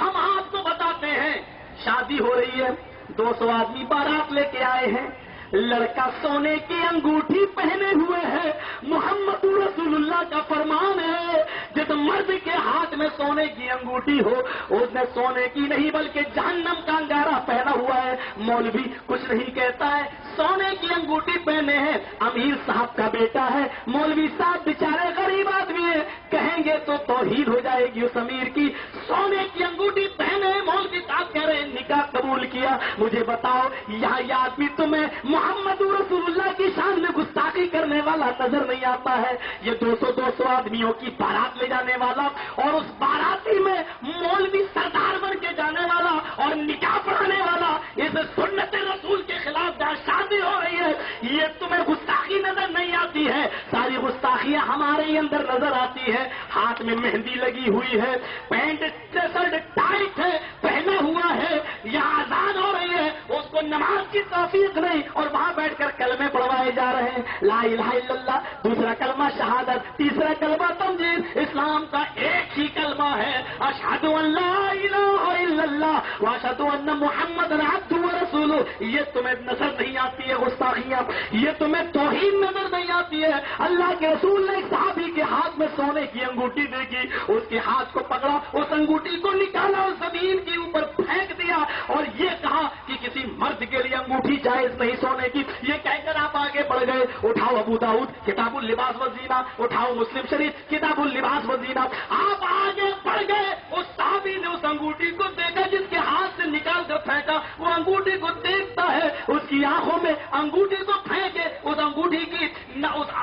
ہم آپ کو بتاتے ہیں شادی ہو رہی ہے، 200 آدمی بارات لے کے آئے ہیں. لڑکا سونے کی انگوٹھی پہنے ہوئے ہے. محمد رسول اللہ کا فرمان ہے جس مرد کے ہاتھ میں سونے کی انگوٹھی ہو اس نے سونے کی نہیں بلکہ جہنم کا انگارہ پہنا ہوا ہے. مولوی کچھ نہیں کہتا ہے، سونے کی انگوٹھی پہنے ہیں، امیر صاحب کا بیٹا ہے. مولوی صاحب بیچارے غریب آدمی ہیں، کہیں گے تو توہین ہو جائے گی اس امیر کی. سونے کی انگوٹھی پہنے، مولوی صاحب کہہ رہے ہیں نکاح قبول کیا. مجھے بتاؤ یہاں یہ آدمی تمہیں محمد رسول اللہ کی شان میں گستاخی کرنے والا نظر نہیں آتا ہے؟ یہ 200 آدمیوں کی بارات لے جانے والا اور اس باراتی میں مولوی سردار بن کے جانے والا اور نکاح پڑھانے والا، اس سنت رسول کے خلاف جہاں شادی ہو رہی ہے، یہ تمہیں گستاخی نظر نہیں آتی ہے؟ ساری گستاخیاں ہمارے ہی اندر نظر آتی ہے. ہاتھ میں مہندی لگی ہوئی ہے، پینٹ شرٹ ٹائٹ ہے، پہنا ہوا ہے، یہاں اذان ہو رہی ہے، اس کو نماز کی توفیق نہیں اور وہاں بیٹھ کر کلمے پڑھوائے جا رہے ہیں. لا الہ الا اللہ، دوسرا کلمہ شہادت، تیسرا کلمہ تمجید. اسلام کا ایک ہی کلمہ ہے، اشہد ان لا الہ الا اللہ واشہد ان محمد عبدہ ورسولہ. یہ تمہیں نظر نہیں آتی ہے گستاخیاں؟ یہ تمہیں توہین نظر نہیں آتی ہے؟ اللہ کے رسول نے ایک صحابی کے ہاتھ میں سونے کی انگوٹھی دیکھی، اس کے ہاتھ کو پکڑا، اس انگوٹھی کو نکالا اور زمین کے اوپر پھینک دیا اور یہ کہا کہ کسی مرد کے لیے انگوٹھی جائز نہیں سونے کی. یہ کہہ کر آپ آگے بڑھ گئے. اٹھاؤ ابو داؤد کتاب اللباس والزینہ، اٹھاؤ مسلم شریف کتاب اللباس والزینہ. آپ آگے بڑھ گئے. اس صحابی نے اس انگوٹھی کو دیکھا جس کے ہاتھ سے نکال کر پھینکا. وہ انگوٹھی کو دیکھتا ہے، اس کی آنکھوں میں انگوٹھی کو پھینکے اس انگوٹھی کی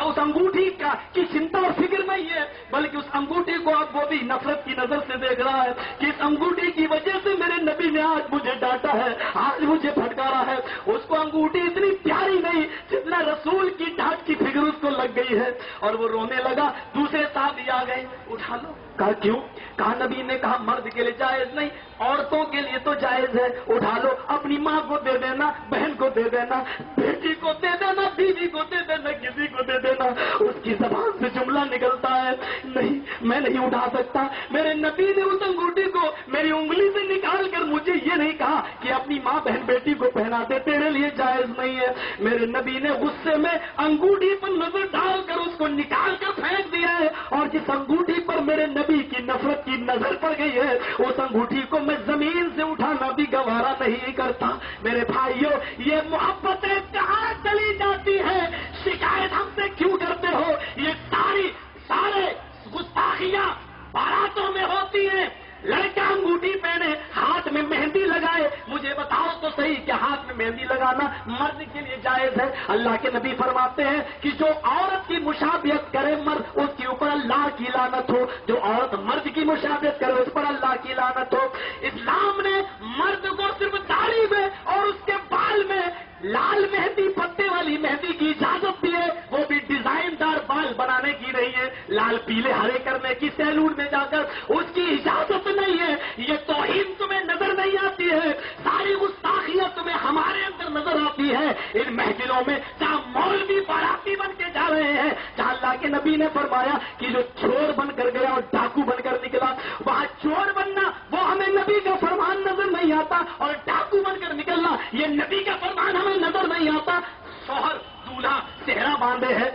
اس انگوٹھی کی چنتا اور فکر نہیں ہے، بلکہ اس انگوٹھی کو اب وہ بھی نفرت کی نظر سے دیکھ رہا ہے کہ اس انگوٹھی کی وجہ سے میرے نبی نے آج مجھے ڈانٹا ہے، آج مجھے پھٹکارا ہے. اس کو انگوٹھی اتنی پیاری نہیں گئی جتنا رسول کی ڈھاٹ کی فکر اس کو لگ گئی ہے، اور وہ رونے لگا۔ دوسرے صحابی آ گئے، اٹھا لو۔ کہا کیوں؟ کہا نبی نے کہا مرد کے لیے جائز نہیں، عورتوں کے لیے تو جائز ہے، اٹھا لو۔ اپنی ماں کو دے دینا، بہن کو دے دینا، بیٹی کو دے دینا، بیوی کو دے دینا، کسی کو دے دینا۔ اس کی زبان سے جملہ نکلتا ہے، نہیں میں نہیں اٹھا سکتا۔ میرے نبی نے اس انگوٹھی کو میری انگلی سے نکال کر مجھے یہ نہیں کہا کہ اپنی ماں بہن بیٹی کو پہنا دے، تیرے لیے جائز نہیں ہے۔ میرے نبی نے غصے میں انگوٹھی پر نظر ڈال کر اس کو نکال کر پھینک دیا ہے، اور جس انگوٹھی پر میرے نبی کی نفرت کی نظر پڑ گئی ہے، اس انگوٹھی کو میں زمین سے اٹھانا بھی گوارا نہیں کرتا۔ میرے بھائیوں، یہ محبتیں کہاں چلی جاتی ہے؟ شکایت ہم سے کیوں کرتے ہو؟ یہ سارے گستاخیاں باراتوں میں ہوتی ہیں۔ لڑکا انگوٹھی پہنے، ہاتھ میں مہندی لگائے، مجھے بتاؤ تو صحیح کہ ہاتھ میں مہندی لگانا مرد کے لیے جائز ہے؟ اللہ کے نبی فرماتے ہیں کہ جو عورت کی مشابہت کرے مرد، اس کے اوپر اللہ کی لعنت ہو۔ جو عورت مرد کی مشابہت کرے اس پر اللہ کی لعنت ہو۔ اسلام نے مرد کو صرف داڑھی میں اور اس کے بال میں لال مہندی پتے والی مہندی کی اجازت دی ہے، وہ بھی ڈیزائن دار بال بنانے کی نہیں ہے، لال پیلے ہرے کرنے کی سیلون میں جا کر اس کی اجازت نہیں ہے۔ یہ توہین تمہیں نظر نہیں آتی ہے؟ ساری گستاخیاں تمہیں ہمارے اندر نظر آتی ہے ان محفلوں میں، جہاں مولوی باراتی بن کے جا رہے ہیں، جہاں اللہ کے نبی نے فرمایا کہ جو چور بن کر گیا اور ڈاکو بن کر نکلا، وہاں چور بننا وہ ہمیں نبی کا فرمان نظر نہیں آتا، اور ڈاکو بن کر نکلنا یہ نبی کا فرمان ہمیں نظر نہیں آتا۔ شوہر دولہا چہرہ باندھے ہے،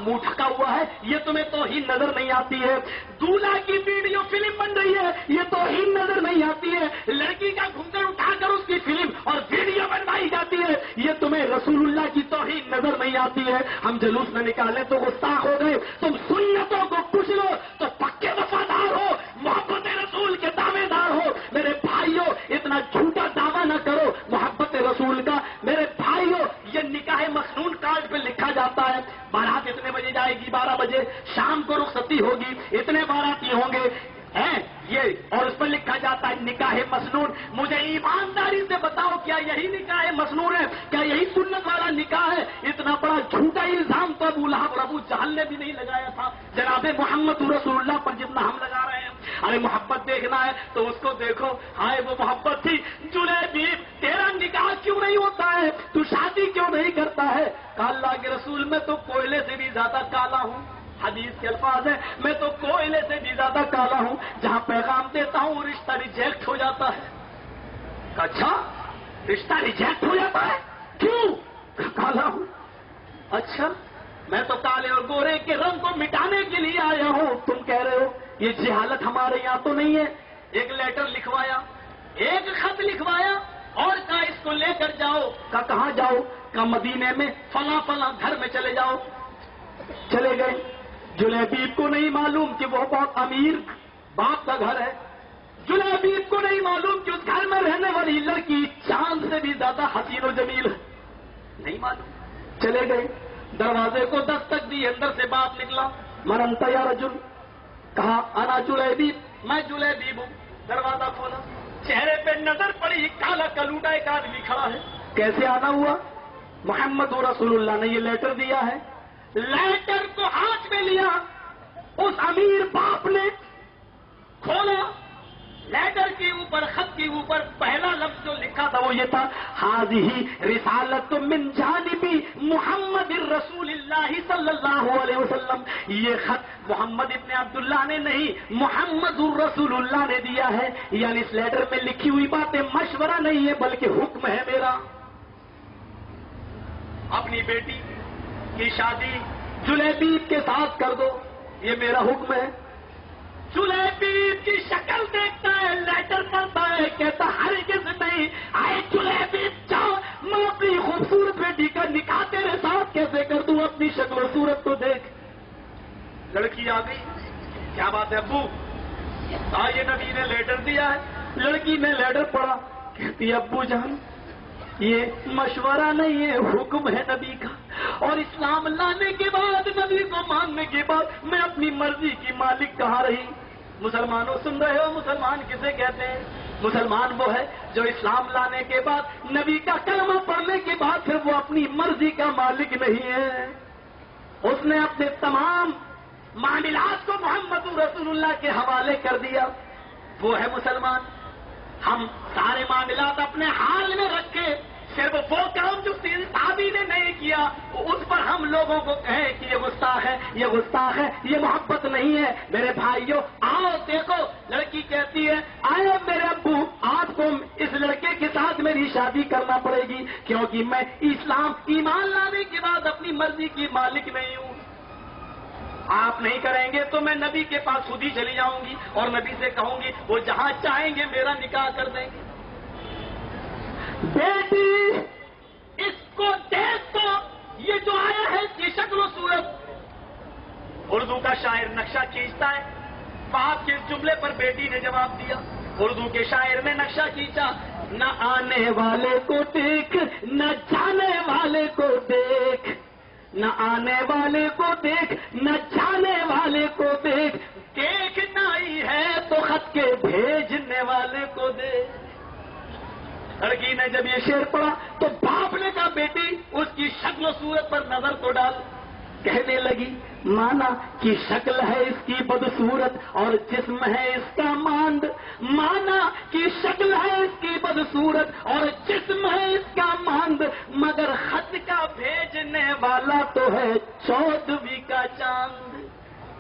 منہ ڈھکا ہوا ہے، یہ تمہیں توہین نظر نہیں آتی ہے؟ دولہا کی ویڈیو فلم بن رہی ہے، یہ توہین نظر نہیں آتی ہے؟ لڑکی کا گھنگھر اٹھا کر اس کی فلم اور ویڈیو بنوائی جاتی ہے، یہ تمہیں رسول اللہ کی توہین نظر نہیں آتی ہے؟ ہم جلوس میں نکالیں تو گستاخ ہو گئے، تم سنتوں کو کچھ لو تو پکے وفادار ہو، محبت رسول کے دعوے دار ہو۔ میرے بھائیوں، اتنا جھوٹا دعویٰ نہ کرو محبت رسول کا۔ میرے بھائیوں، یہ نکاح مخنون کارڈ پہ لکھا جاتا ہے، بارات اتنے بجے جائے گی، 12 بجے شام کو رخصتی ہوگی، اتنے باراتی ہوں گے یہ، اور اس پر لکھا جاتا ہے نکاح مسنون۔ مجھے ایمانداری سے بتاؤ، کیا یہی نکاح مسنون ہے؟ کیا یہی سنت والا نکاح ہے؟ اتنا بڑا جھوٹا الزام تو ابو لہب اور ابو جہل نے بھی نہیں لگایا تھا جناب محمد رسول اللہ پر جتنا ہم لگا رہے ہیں۔ ارے محبت دیکھنا ہے تو اس کو دیکھو، ہائے وہ محبت تھی۔ جلیبیب، تیرا نکاح کیوں نہیں ہوتا ہے؟ تو شادی کیوں نہیں کرتا ہے؟ کہ اللہ کے رسول، میں تو کوئلے سے بھی زیادہ کالا ہوں۔ حدیث کے الفاظ ہیں، میں تو کوئلے سے بھی زیادہ کالا ہوں، جہاں پیغام دیتا ہوں رشتہ ریجیکٹ ہو جاتا ہے۔ اچھا، رشتہ ریجیکٹ ہو جاتا ہے؟ کیوں؟ کالا ہوں۔ اچھا، میں تو کالے اور گورے کے رنگ کو مٹانے کے لیے آیا ہوں، تم کہہ رہے ہو یہ جہالت ہمارے یہاں تو نہیں ہے۔ ایک لیٹر لکھوایا، ایک خط لکھوایا اور کہا اس کو لے کر جاؤ۔ کہا کہاں جاؤ؟ کہا مدینے میں فلاں فلاں گھر میں چلے جاؤ۔ چلے گئے۔ جلیبیب کو نہیں معلوم کہ وہ بہت امیر باپ کا گھر ہے، جلیبیب کو نہیں معلوم کہ اس گھر میں رہنے والی لڑکی چاند سے بھی زیادہ حسین و جمیل ہے، نہیں معلوم۔ چلے گئے، دروازے کو دستک دی، اندر سے باپ نکلا، من انت یا رجل؟ کہا انا جلیبیب، میں جلیبیب ہوں۔ دروازہ کھولا، چہرے پہ نظر پڑی، کالا کلوٹا ایک آدمی کھڑا ہے۔ کیسے آنا ہوا؟ محمد رسول اللہ نے یہ لیٹر دیا ہے۔ لیٹر کو ہاتھ میں لیا، اس امیر باپ نے کھولا، لیٹر کے اوپر، خط کے اوپر پہلا لفظ جو لکھا تھا وہ یہ تھا، ہذہ رسالۃ من جانب محمد رسول اللہ صلی اللہ علیہ وسلم۔ یہ خط محمد ابن عبداللہ نے نہیں، محمد الرسول اللہ نے دیا ہے، یعنی اس لیٹر میں لکھی ہوئی باتیں مشورہ نہیں ہے بلکہ حکم ہے میرا۔ اپنی بیٹی کی شادی جلیبیب کے ساتھ کر دو، یہ میرا حکم ہے۔ جلیبیب کی شکل دیکھتا ہے، لیٹر پڑھتا ہے، کہتا ہرگز نہیں، آئے جلیبیب جاؤ، میں اپنی خوبصورت بیٹی کا نکاح تیرے ساتھ کیسے کر دوں؟ اپنی شکل و صورت تو دیکھ۔ لڑکی آ گئی، کیا بات ہے ابو؟ یہ نبی نے لیٹر دیا ہے۔ لڑکی نے لیٹر پڑھا، کہتی ابو جان یہ مشورہ نہیں ہے، حکم ہے نبی کا، اور اسلام لانے کے بعد، نبی کو ماننے کے بعد میں اپنی مرضی کی مالک کہاں رہی؟ مسلمانوں سن رہے ہو، مسلمان کسے کہتے ہیں؟ مسلمان وہ ہے جو اسلام لانے کے بعد، نبی کا کلمہ پڑھنے کے بعد پھر وہ اپنی مرضی کا مالک نہیں ہے، اس نے اپنے تمام معاملات کو محمد رسول اللہ کے حوالے کر دیا، وہ ہے مسلمان۔ ہم سارے معاملات اپنے حال میں رکھے، صرف وہ کام جو صحابی نے نہیں کیا اس پر ہم لوگوں کو کہیں کہ یہ گستاخ ہے، یہ گستاخ ہے، یہ محبت نہیں ہے۔ میرے بھائیوں آؤ دیکھو، لڑکی کہتی ہے آئے میرے ابو آپ کو اس لڑکے کے ساتھ میری شادی کرنا پڑے گی، کیونکہ میں اسلام ایمان لانے کے بعد اپنی مرضی کی مالک نہیں ہوں، آپ نہیں کریں گے تو میں نبی کے پاس خود ہی چلی جاؤں گی اور نبی سے کہوں گی وہ جہاں چاہیں گے میرا نکاح کر دیں گے۔ بیٹی اس کو دیکھ تو یہ جو آیا ہے اس کی شکل و صورت، اردو کا شاعر نقشہ کھینچتا ہے، باپ کے جملے پر بیٹی نے جواب دیا، اردو کے شاعر نے نقشہ کھینچا، نہ آنے والے کو دیکھ نہ جانے والے کو دیکھ، نہ آنے والے کو دیکھ نہ جانے والے کو دیکھ، دیکھنا ہی ہے تو خط کے بھیجنے والے کو دیکھ۔ لڑکی نے جب یہ شعر پڑھا تو باپ نے کہا بیٹی اس کی شکل و صورت پر نظر تو ڈال، کہنے لگی مانا کی شکل ہے اس کی بدصورت اور جسم ہے اس کا ماند، مانا کی شکل ہے اس کی بدصورت اور جسم ہے اس کا ماند، مگر خط کا بھیجنے والا تو ہے 14ویں کا چاند۔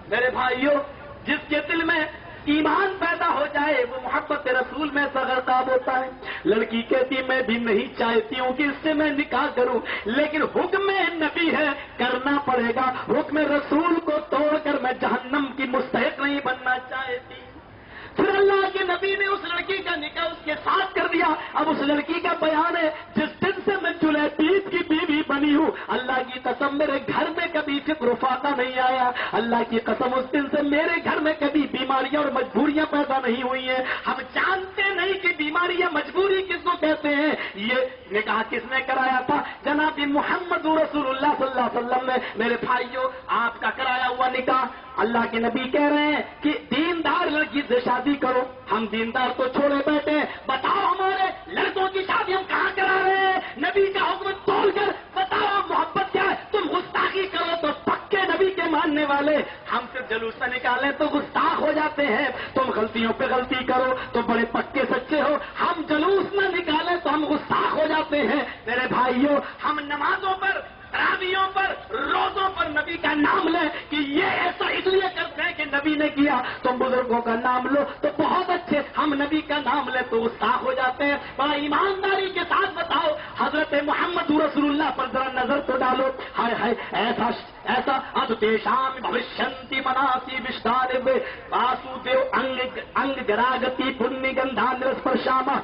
میرے بھائیوں جس کے دل میں ایمان پیدا ہو جائے وہ محبت رسول میں سغرقاب ہوتا ہے۔ لڑکی کہتی میں بھی نہیں چاہتی ہوں کہ اس سے میں نکاح کروں، لیکن حکم نبی ہے کرنا پڑے گا، حکم رسول کو توڑ کر میں جہنم کی مستحق نہیں بننا چاہتی۔ پھر اللہ کے نبی نے اس لڑکی کا نکاح اس کے ساتھ کر دیا۔ اب اس لڑکی کا بیان ہے جس دن سے میں جلیبیب کی بیوی بنی ہوں اللہ کی قسم میرے گھر میں کبھی فکر و فاقہ نہیں آیا، اللہ کی قسم اس دن سے میرے گھر میں کبھی بیماریاں اور مجبوریاں پیدا نہیں ہوئی ہیں۔ ہم جانتے نہیں کہ بیماریاں مجبوری کس کو کہتے ہیں۔ یہ نکاح کس نے کرایا تھا؟ جناب محمد رسول اللہ صلی اللہ علیہ وسلم نے۔ میرے بھائیوں آپ کا کرایا ہوا نکاح، اللہ کے نبی کہہ رہے ہیں کہ دیندار لڑکی سے شادی کرو، ہم دیندار تو چھوڑے بیٹھے ہیں، بتاؤ ہمارے لڑکوں کی شادی ہم کہاں کرا رہے ہیں؟ نبی کا حکم توڑ کر بتاؤ محبت کیا ہے؟ تم گستاخی کرو تو پکے نبی کے ماننے والے، ہم صرف جلوس سے نکالیں تو گستاخ ہو جاتے ہیں، تم غلطیوں پہ غلطی کرو تو بڑے پکے سچے ہو، ہم جلوس نہ نکالیں تو ہم گستاخ ہو جاتے ہیں۔ میرے بھائیوں ہم نمازوں پر، تراویحوں پر، روزوں پر نبی کا نام لیں کہ یہ ایسا اس لیے کرتے ہیں کہ نبی نے کیا، تم بزرگوں کا نام لو تو بہت اچھے، ہم نبی کا نام لیں تو گستاخ ہو جاتے ہیں۔ بڑا ایمانداری کے ساتھ بتاؤ حضرت محمد رسول اللہ پر ذرا نظر تو ڈالو، ہائے ہائے ایسا ایسا اتیشام بھوشنتی مناسی وشتار واسودیو انگ گراگتی پنی گندھاندرس پر شاما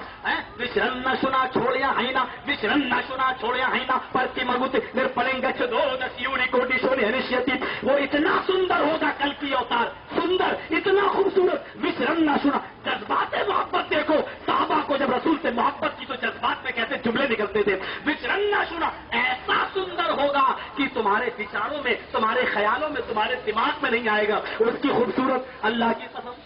وشرن شنا چھوڑیا ہینا وشرن شنا چھوڑیا ہینا پرتی مگوت نرپلنگ چدو دسیوڑی کوٹی شوری ہنشیتی، وہ اتنا سندر ہوگا کل کی اوتار، سندر اتنا خوبصورت، وشرن شنا جذبات محبت دیکھو، صحابہ کو جب رسول سے محبت کی تو جذبات میں کیسے جملے نکلتے تھے، وشرن شنا ایسا سندر ہوگا کہ تمہارے وچاروں میں، تمہارے خیالوں میں، تمہارے دماغ میں نہیں آئے گا، اس کی خوبصورت اللہ کی قسم،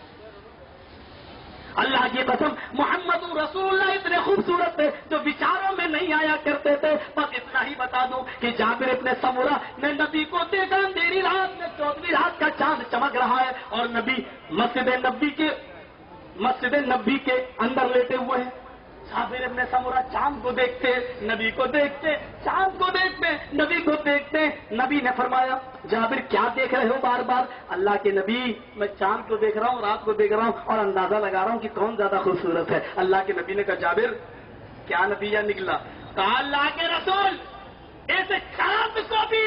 اللہ کی قسم محمد رسول اللہ اتنے خوبصورت تھے جو وچاروں میں نہیں آیا کرتے تھے۔ بس اتنا ہی بتا دوں کہ جابر ابن سمرہ نے نبی کو دیکھا اندھیری رات میں 14ویں رات کا چاند چمک رہا ہے اور نبی مسجد نبی کے اندر لیٹے ہوئے ہیں۔ جابر ابن سمرہ چاند کو دیکھتے، نبی کو دیکھتے، چاند کو دیکھتے، نبی کو دیکھتے۔ نبی نے فرمایا جابر کیا دیکھ رہے ہو بار بار؟ اللہ کے نبی میں چاند کو دیکھ رہا ہوں، رات کو دیکھ رہا ہوں اور اندازہ لگا رہا ہوں کہ کون زیادہ خوبصورت ہے۔ اللہ کے نبی نے کہا جابر کیا نتیجہ نکلا؟ کہا اللہ کے رسول اس چاند کو بھی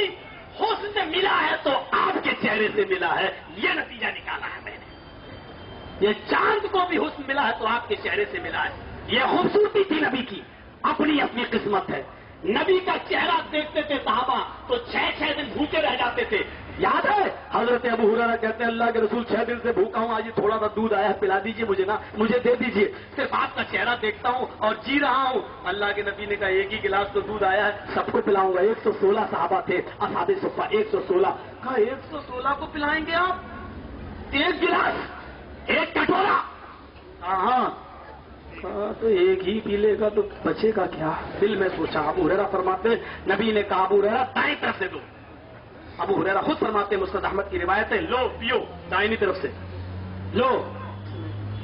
حسن ملا ہے تو آپ کے چہرے سے ملا ہے، یہ نتیجہ نکالا ہے میں نے، یہ چاند کو بھی حسن ملا ہے تو آپ کے چہرے سے ملا ہے۔ یہ خوبصورتی تھی نبی کی، اپنی اپنی قسمت ہے۔ نبی کا چہرہ دیکھتے تھے صحابہ تو 6 دن بھوکے رہ جاتے تھے۔ یاد ہے حضرت ابو ہریرہ کہتے ہیں اللہ کے رسول 6 دن سے بھوکا ہوں، آج تھوڑا سا دودھ آیا ہے پلا دیجیے مجھے، نا مجھے دے دیجیے، صرف آپ کا چہرہ دیکھتا ہوں اور جی رہا ہوں۔ اللہ کے نبی نے کہا ایک ہی گلاس تو دودھ آیا ہے، سب کو پلاؤں گا۔ 116 صحابہ تھے، اصحاب صفہ 116، کہا 116 کو پلائیں گے آپ ایک گلاس؟ ایک کٹورا. ہاں تو ایک ہی پی لے گا تو بچے گا کیا؟ دل میں سوچا. ابو ہریرہ فرماتے ہیں نبی نے کہا ابو ہریرہ دائیں طرف سے دو. ابو ہریرہ خود فرماتے ہیں مسند احمد کی روایت ہے لو پیو دائنی طرف سے لو.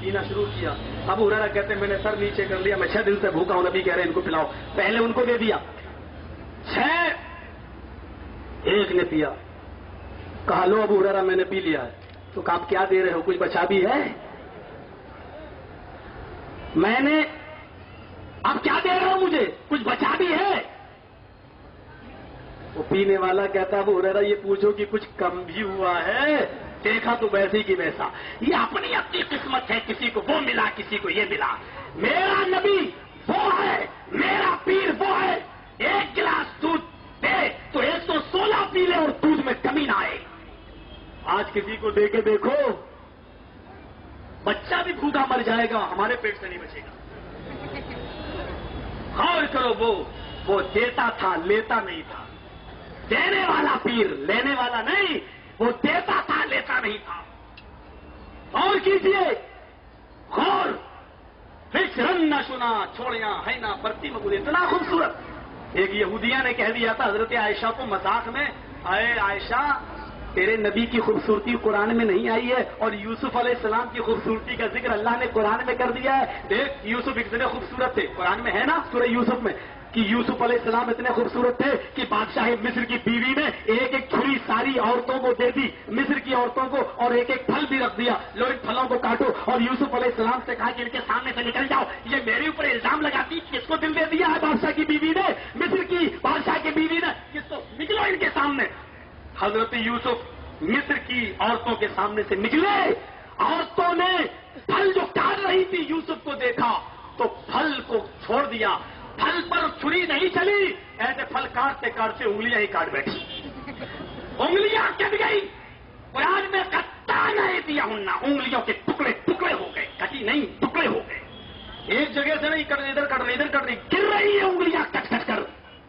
پینا شروع کیا. ابو ہریرہ کہتے ہیں میں نے سر نیچے کر لیا, میں 6 دن سے بھوکا ہوں. نبی کہہ رہے ہیں ان کو پلاؤ. پہلے ان کو دے دیا 6. ایک نے پیا. کہا لو ابو ہریرہ میں نے پی لیا ہے. تو کہا آپ کیا دے رہے ہو, کچھ بچا بھی ہے؟ میں نے اب کیا دے رہے ہو مجھے, کچھ بچا بھی ہے؟ وہ پینے والا کہتا ابو ہریرہ یہ پوچھو کہ کچھ کم بھی ہوا ہے؟ دیکھا تو ویسے کی ویسا. یہ اپنی اپنی قسمت ہے, کسی کو وہ ملا کسی کو یہ ملا. میرا نبی وہ ہے, میرا پیر وہ ہے. 1 گلاس دودھ دے تو 116 پی لے اور دودھ میں کمی نہ آئے. آج کسی کو دے کے دیکھو, بچہ بھی بھوکا مر جائے گا, ہمارے پیٹ سے نہیں بچے گا. غور کرو, وہ دیتا تھا لیتا نہیں تھا. دینے والا پیر, لینے والا نہیں. وہ دیتا تھا لیتا نہیں تھا. اور کیجیے غور. فکرن نہ سنا چھوڑیاں ہے نا برتی مقبول. اتنا خوبصورت. ایک یہودیہ نے کہہ دیا تھا حضرت عائشہ کو مذاق میں, اے عائشہ تیرے نبی کی خوبصورتی قرآن میں نہیں آئی ہے اور یوسف علیہ السلام کی خوبصورتی کا ذکر اللہ نے قرآن میں کر دیا ہے. دیکھ یوسف اتنے خوبصورت تھے, قرآن میں ہے نا سورہ یوسف میں کہ یوسف علیہ السلام اتنے خوبصورت تھے کہ بادشاہ مصر کی بیوی نے ایک ایک چھری ساری عورتوں کو دے دی, مصر کی عورتوں کو, اور ایک ایک پھل بھی رکھ دیا. لو ان پھلوں کو کاٹو. اور یوسف علیہ السلام سے کہا کہ ان کے سامنے سے نکل جاؤ. یہ میرے اوپر الزام لگاتی کس کو دل دے دیا ہے بادشاہ کی بیوی نے, مصر کی بادشاہ کی بیوی نے, کس کو؟ نکلو ان کے سامنے. حضرت یوسف مصر کی عورتوں کے سامنے سے نکلے. عورتوں نے پھل جو کاٹ رہی تھی یوسف کو دیکھا تو پھل کو چھوڑ دیا. پھل پر چھری نہیں چلی, ایسے پھل کاٹتے کاٹتے انگلیاں ہی کاٹ بیٹھی. انگلیاں کٹ گئی. قرآن میں کٹا نہیں دیا ہننا, انگلیوں کے ٹکڑے ٹکڑے ہو گئے. کٹی نہیں, ٹکڑے ہو گئے. ایک جگہ سے نہیں کٹ رہی, ادھر کٹ رہی, ادھر کٹ رہی, گر رہی ہے انگلیاں کٹ کٹ کر.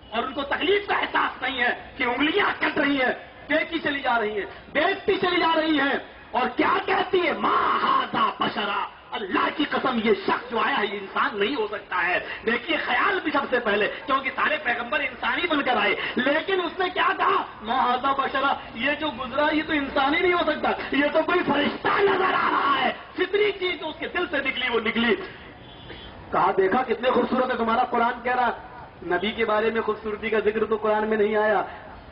اور ان کو تکلیف کا احساس نہیں ہے کہ انگلیاں کٹ رہی ہیں. دیکھتی چلی جا رہی ہے, دیکھتی چلی جا رہی ہے. اور کیا کہتی ہے, ما ھذا بشرا, اللہ کی قسم یہ شخص جو آیا ہے یہ انسان نہیں ہو سکتا ہے. دیکھیے خیال بھی سب سے پہلے, کیونکہ سارے پیغمبر انسانی بن کر آئے, لیکن اس نے کیا کہا, ما ھذا بشرا, یہ جو گزرا یہ تو انسان ہی نہیں ہو سکتا, یہ تو کوئی فرشتہ نظر آ رہا ہے. فطری چیز جو اس کے دل سے نکلی وہ نکلی. کہا دیکھا کتنے خوبصورت ہے, تمہارا قرآن کہہ رہا نبی کے بارے میں خوبصورتی کا ذکر تو قرآن میں نہیں آیا.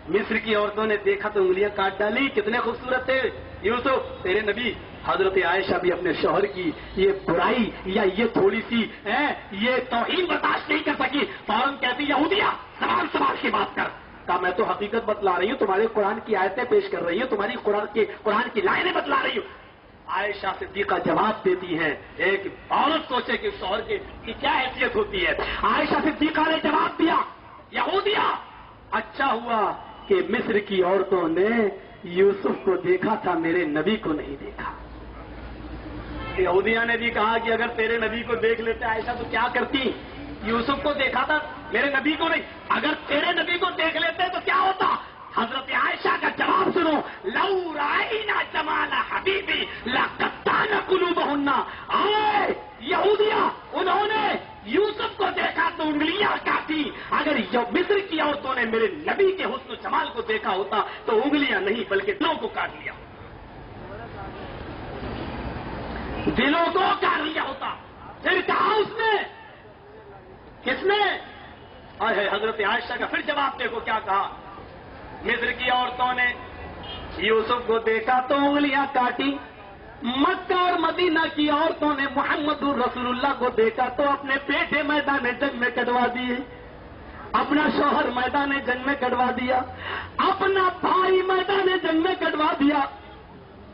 مصر کی عورتوں نے دیکھا تو انگلیاں کاٹ ڈالی. کتنے خوبصورت تھے یوسف تیرے نبی. حضرت عائشہ بھی اپنے شوہر کی یہ برائی یا یہ تھوڑی سی یہ توہین برداشت نہیں کر سکی. فوراً کہتی یہودیہ سوال کی بات کر. کہا میں تو حقیقت بتلا رہی ہوں, تمہارے قرآن کی آیتیں پیش کر رہی ہوں, تمہاری قرآن کی لائنیں بتلا رہی ہوں. عائشہ صدیقہ جواب دیتی ہے. ایک عورت سوچے کہ شوہر کی کیا حیثیت ہوتی ہے. عائشہ صدیقہ نے جواب دیا یہودیہ اچھا ہوا کہ مصر کی عورتوں نے یوسف کو دیکھا تھا, میرے نبی کو نہیں دیکھا. یہودیہ نے بھی کہا کہ اگر تیرے نبی کو دیکھ لیتے عائشہ تو کیا کرتی, یوسف کو دیکھا تھا میرے نبی کو نہیں. اگر تیرے نبی کو دیکھ لیتے تو کیا ہوتا. حضرت عائشہ کا جواب سنو, لو رائنا جمال حبیبی لقطعن قلوبہن. آئے یہودیہ, انہوں نے یوسف کو دیکھا تو انگلیاں کاٹی. اگر مصر کی عورتوں نے میرے نبی کے حسن و جمال کو دیکھا ہوتا تو انگلیاں نہیں بلکہ دلوں کو کاٹ لیا, دلوں کو کاٹ لیا ہوتا. پھر کہا اس نے, کس نے, حضرت عائشہ کا پھر جواب دیکھو کیا کہا. مصر کی عورتوں نے یوسف کو دیکھا تو انگلیاں کاٹی. مکہ اور مدینہ کی عورتوں نے محمد رسول اللہ کو دیکھا تو اپنے بیٹے میدان جنگ میں کٹوا دیے, اپنا شوہر میدان جنگ میں کٹوا دیا, اپنا بھائی میدان جنگ میں کٹوا دیا.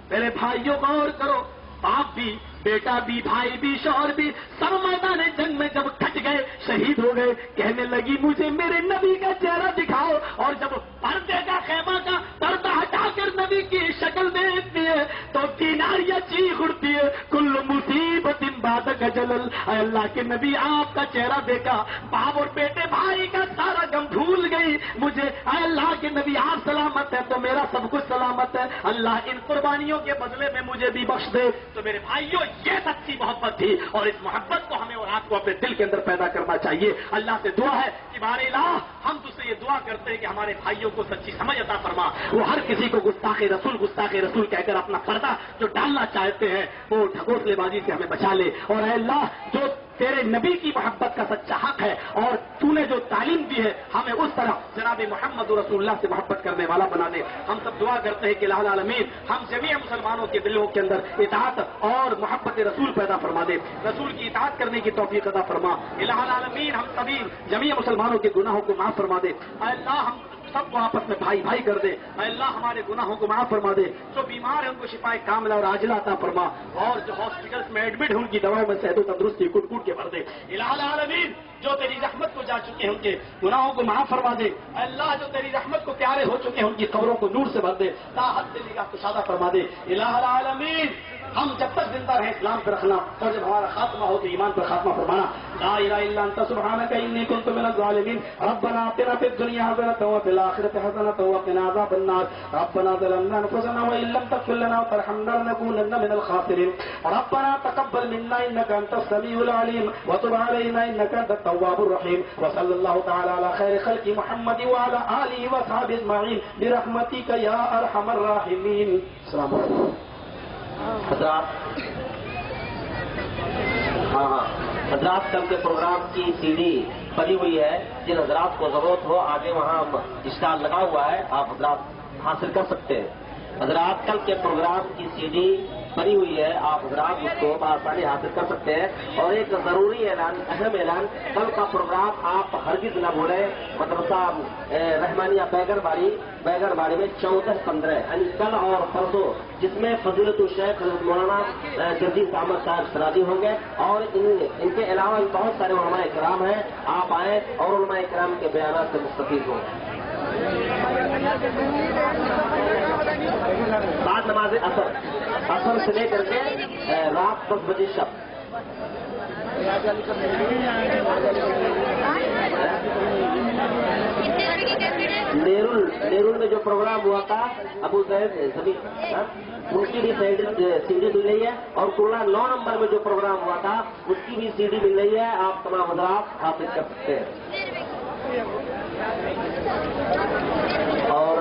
پہلے بھائیوں کو غور کرو, باپ بھی, بیٹا بھی, بھائی بھی, شوہر بھی, سب میدان جنگ میں جب کٹ گئے, شہید ہو گئے. کہنے لگی مجھے میرے نبی کا چہرہ دکھاؤ. اور جب پردے کا خیمہ کا پردہ ہٹا کر نبی کی شکل دیکھتی ہے تو کناریاں چیخ اٹھتی ہے, کل مصیبت بعد جلل. اے اللہ کے نبی آپ کا چہرہ دیکھا, باپ اور بیٹے بھائی کا سارا غم بھول گئی. نہیں مجھے اے اللہ کے نبی آپ سلامت ہے تو میرا سب کچھ سلامت ہے، اللہ ان قربانیوں کے بدلے میں مجھے بھی بخش دے۔ تو میرے بھائیوں یہ سچی محبت تھی، اور اس محبت کو ہمیں اور آپ کو اپنے دل کے اندر پیدا کرنا چاہیے۔ اللہ سے دعا ہے کہ بار الہ ہم تجھ سے یہ دعا کرتے ہیں کہ ہمارے بھائیوں کو سچی سمجھ عطا فرما، وہ ہر کسی کو گستاخ رسول کہہ کر اپنا پردہ جو ڈالنا چاہتے ہیں وہ ڈھکوسلے بازی سے ہمیں بچا لے، اور اے اللہ جو تیرے نبی کی محبت کا سچا حق ہے اور تو نے جو تعلیم دی ہے ہمیں اس طرح جناب محمد رسول اللہ سے محبت کرنے والا بنا دے۔ ہم سب دعا کرتے ہیں کہ الہ العالمین ہم جمیع مسلمانوں کے دلوں کے اندر اطاعت اور محبت رسول پیدا فرما دے، رسول کی اطاعت کرنے کی توفیق عطا فرما۔ الہ العالمین ہم سبھی جمیع مسلمانوں کے گناہوں کو معاف فرما دے۔ اے اللہ ہم سب کو آپس میں بھائی بھائی کر دے، اے اللہ ہمارے گناہوں کو معاف فرما دے، جو بیمار ہیں ان کو شفائے کاملہ اور عاجلہ عطا فرما، اور جو ہاسپٹلس میں ایڈمٹ ہیں ان کی دواؤں میں صحت و تندرستی کوٹ کوٹ کے بھر دے۔ الہ العالمین جو تیری رحمت کو جا چکے ہیں ان کے گناہوں کو معاف فرما دے، اے اللہ جو تیری رحمت کو پیارے ہو چکے ہیں ان کی قبروں کو نور سے بھر دے، تا حد دلی کا کشادہ فرما دے۔ الہ العالمین ہم جب تک زندہ رہیں اسلام پر رکھنا، اور جب ہمارا خاتمہ ہو تو ایمان پر خاتمہ فرمانا۔ لا الہ الا انت سبحانک انی کنت من الظالمین، ربنا آتنا فی الدنیا حسنۃ وفی الآخرۃ حسنۃ وقنا عذاب النار، ربنا ظلمنا انفسنا وان لم تغفر لنا وترحمنا لنكونن من الخاسرین، ربنا تقبل منا انک انت السمیع العلیم وتب علینا انک انت التواب الرحیم، وصلی اللہ تعالی علی خیر خلق محمد وعلی آلہ وصحبہ اجمعین برحمتک یا ارحم الراحمین۔ السلام علیکم حضرات۔ حضرات کل کے پروگرام کی سی ڈی بنی ہوئی ہے، جن حضرات کو ضرورت ہو آگے وہاں اسٹال لگا ہوا ہے، آپ حضرات حاصل کر سکتے ہیں۔ حضرات کل کے پروگرام کی سی ڈی بنی ہوئی ہے، آپ حضرات اس کو بآسانی حاصل کر سکتے ہیں۔ اور ایک ضروری اعلان، اہم اعلان، کل کا پروگرام آپ ہرگز نہ بھولیں، مدرسہ رحمانیہ بیگر باڑی میں 14-15 یعنی کل اور پرسوں، جس میں فضیلت الشیخ حضرت مولانا جدید احمد صاحب سرادی ہوں گے، اور ان کے علاوہ بہت سارے علماء کرام ہیں، آپ آئیں اور علماء کرام کے بیانات سے مستفید ہوں۔ بعد نماز اثر سے لے کر کے رات 10 بجے شب۔ نیرول میں جو پروگرام ہوا تھا ابو زید زمین، اس کی بھی سی ڈی مل رہی ہے، اور کرلا 9 نمبر میں جو پروگرام ہوا تھا اس کی بھی سی ڈی مل رہی ہے، آپ تمام حضرات حاصل کر سکتے ہیں۔ اور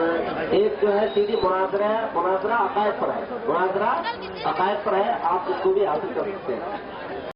ایک جو ہے سی ڈی مناظرہ عقائد پر ہے، آپ اس کو بھی حاصل کر سکتے ہیں۔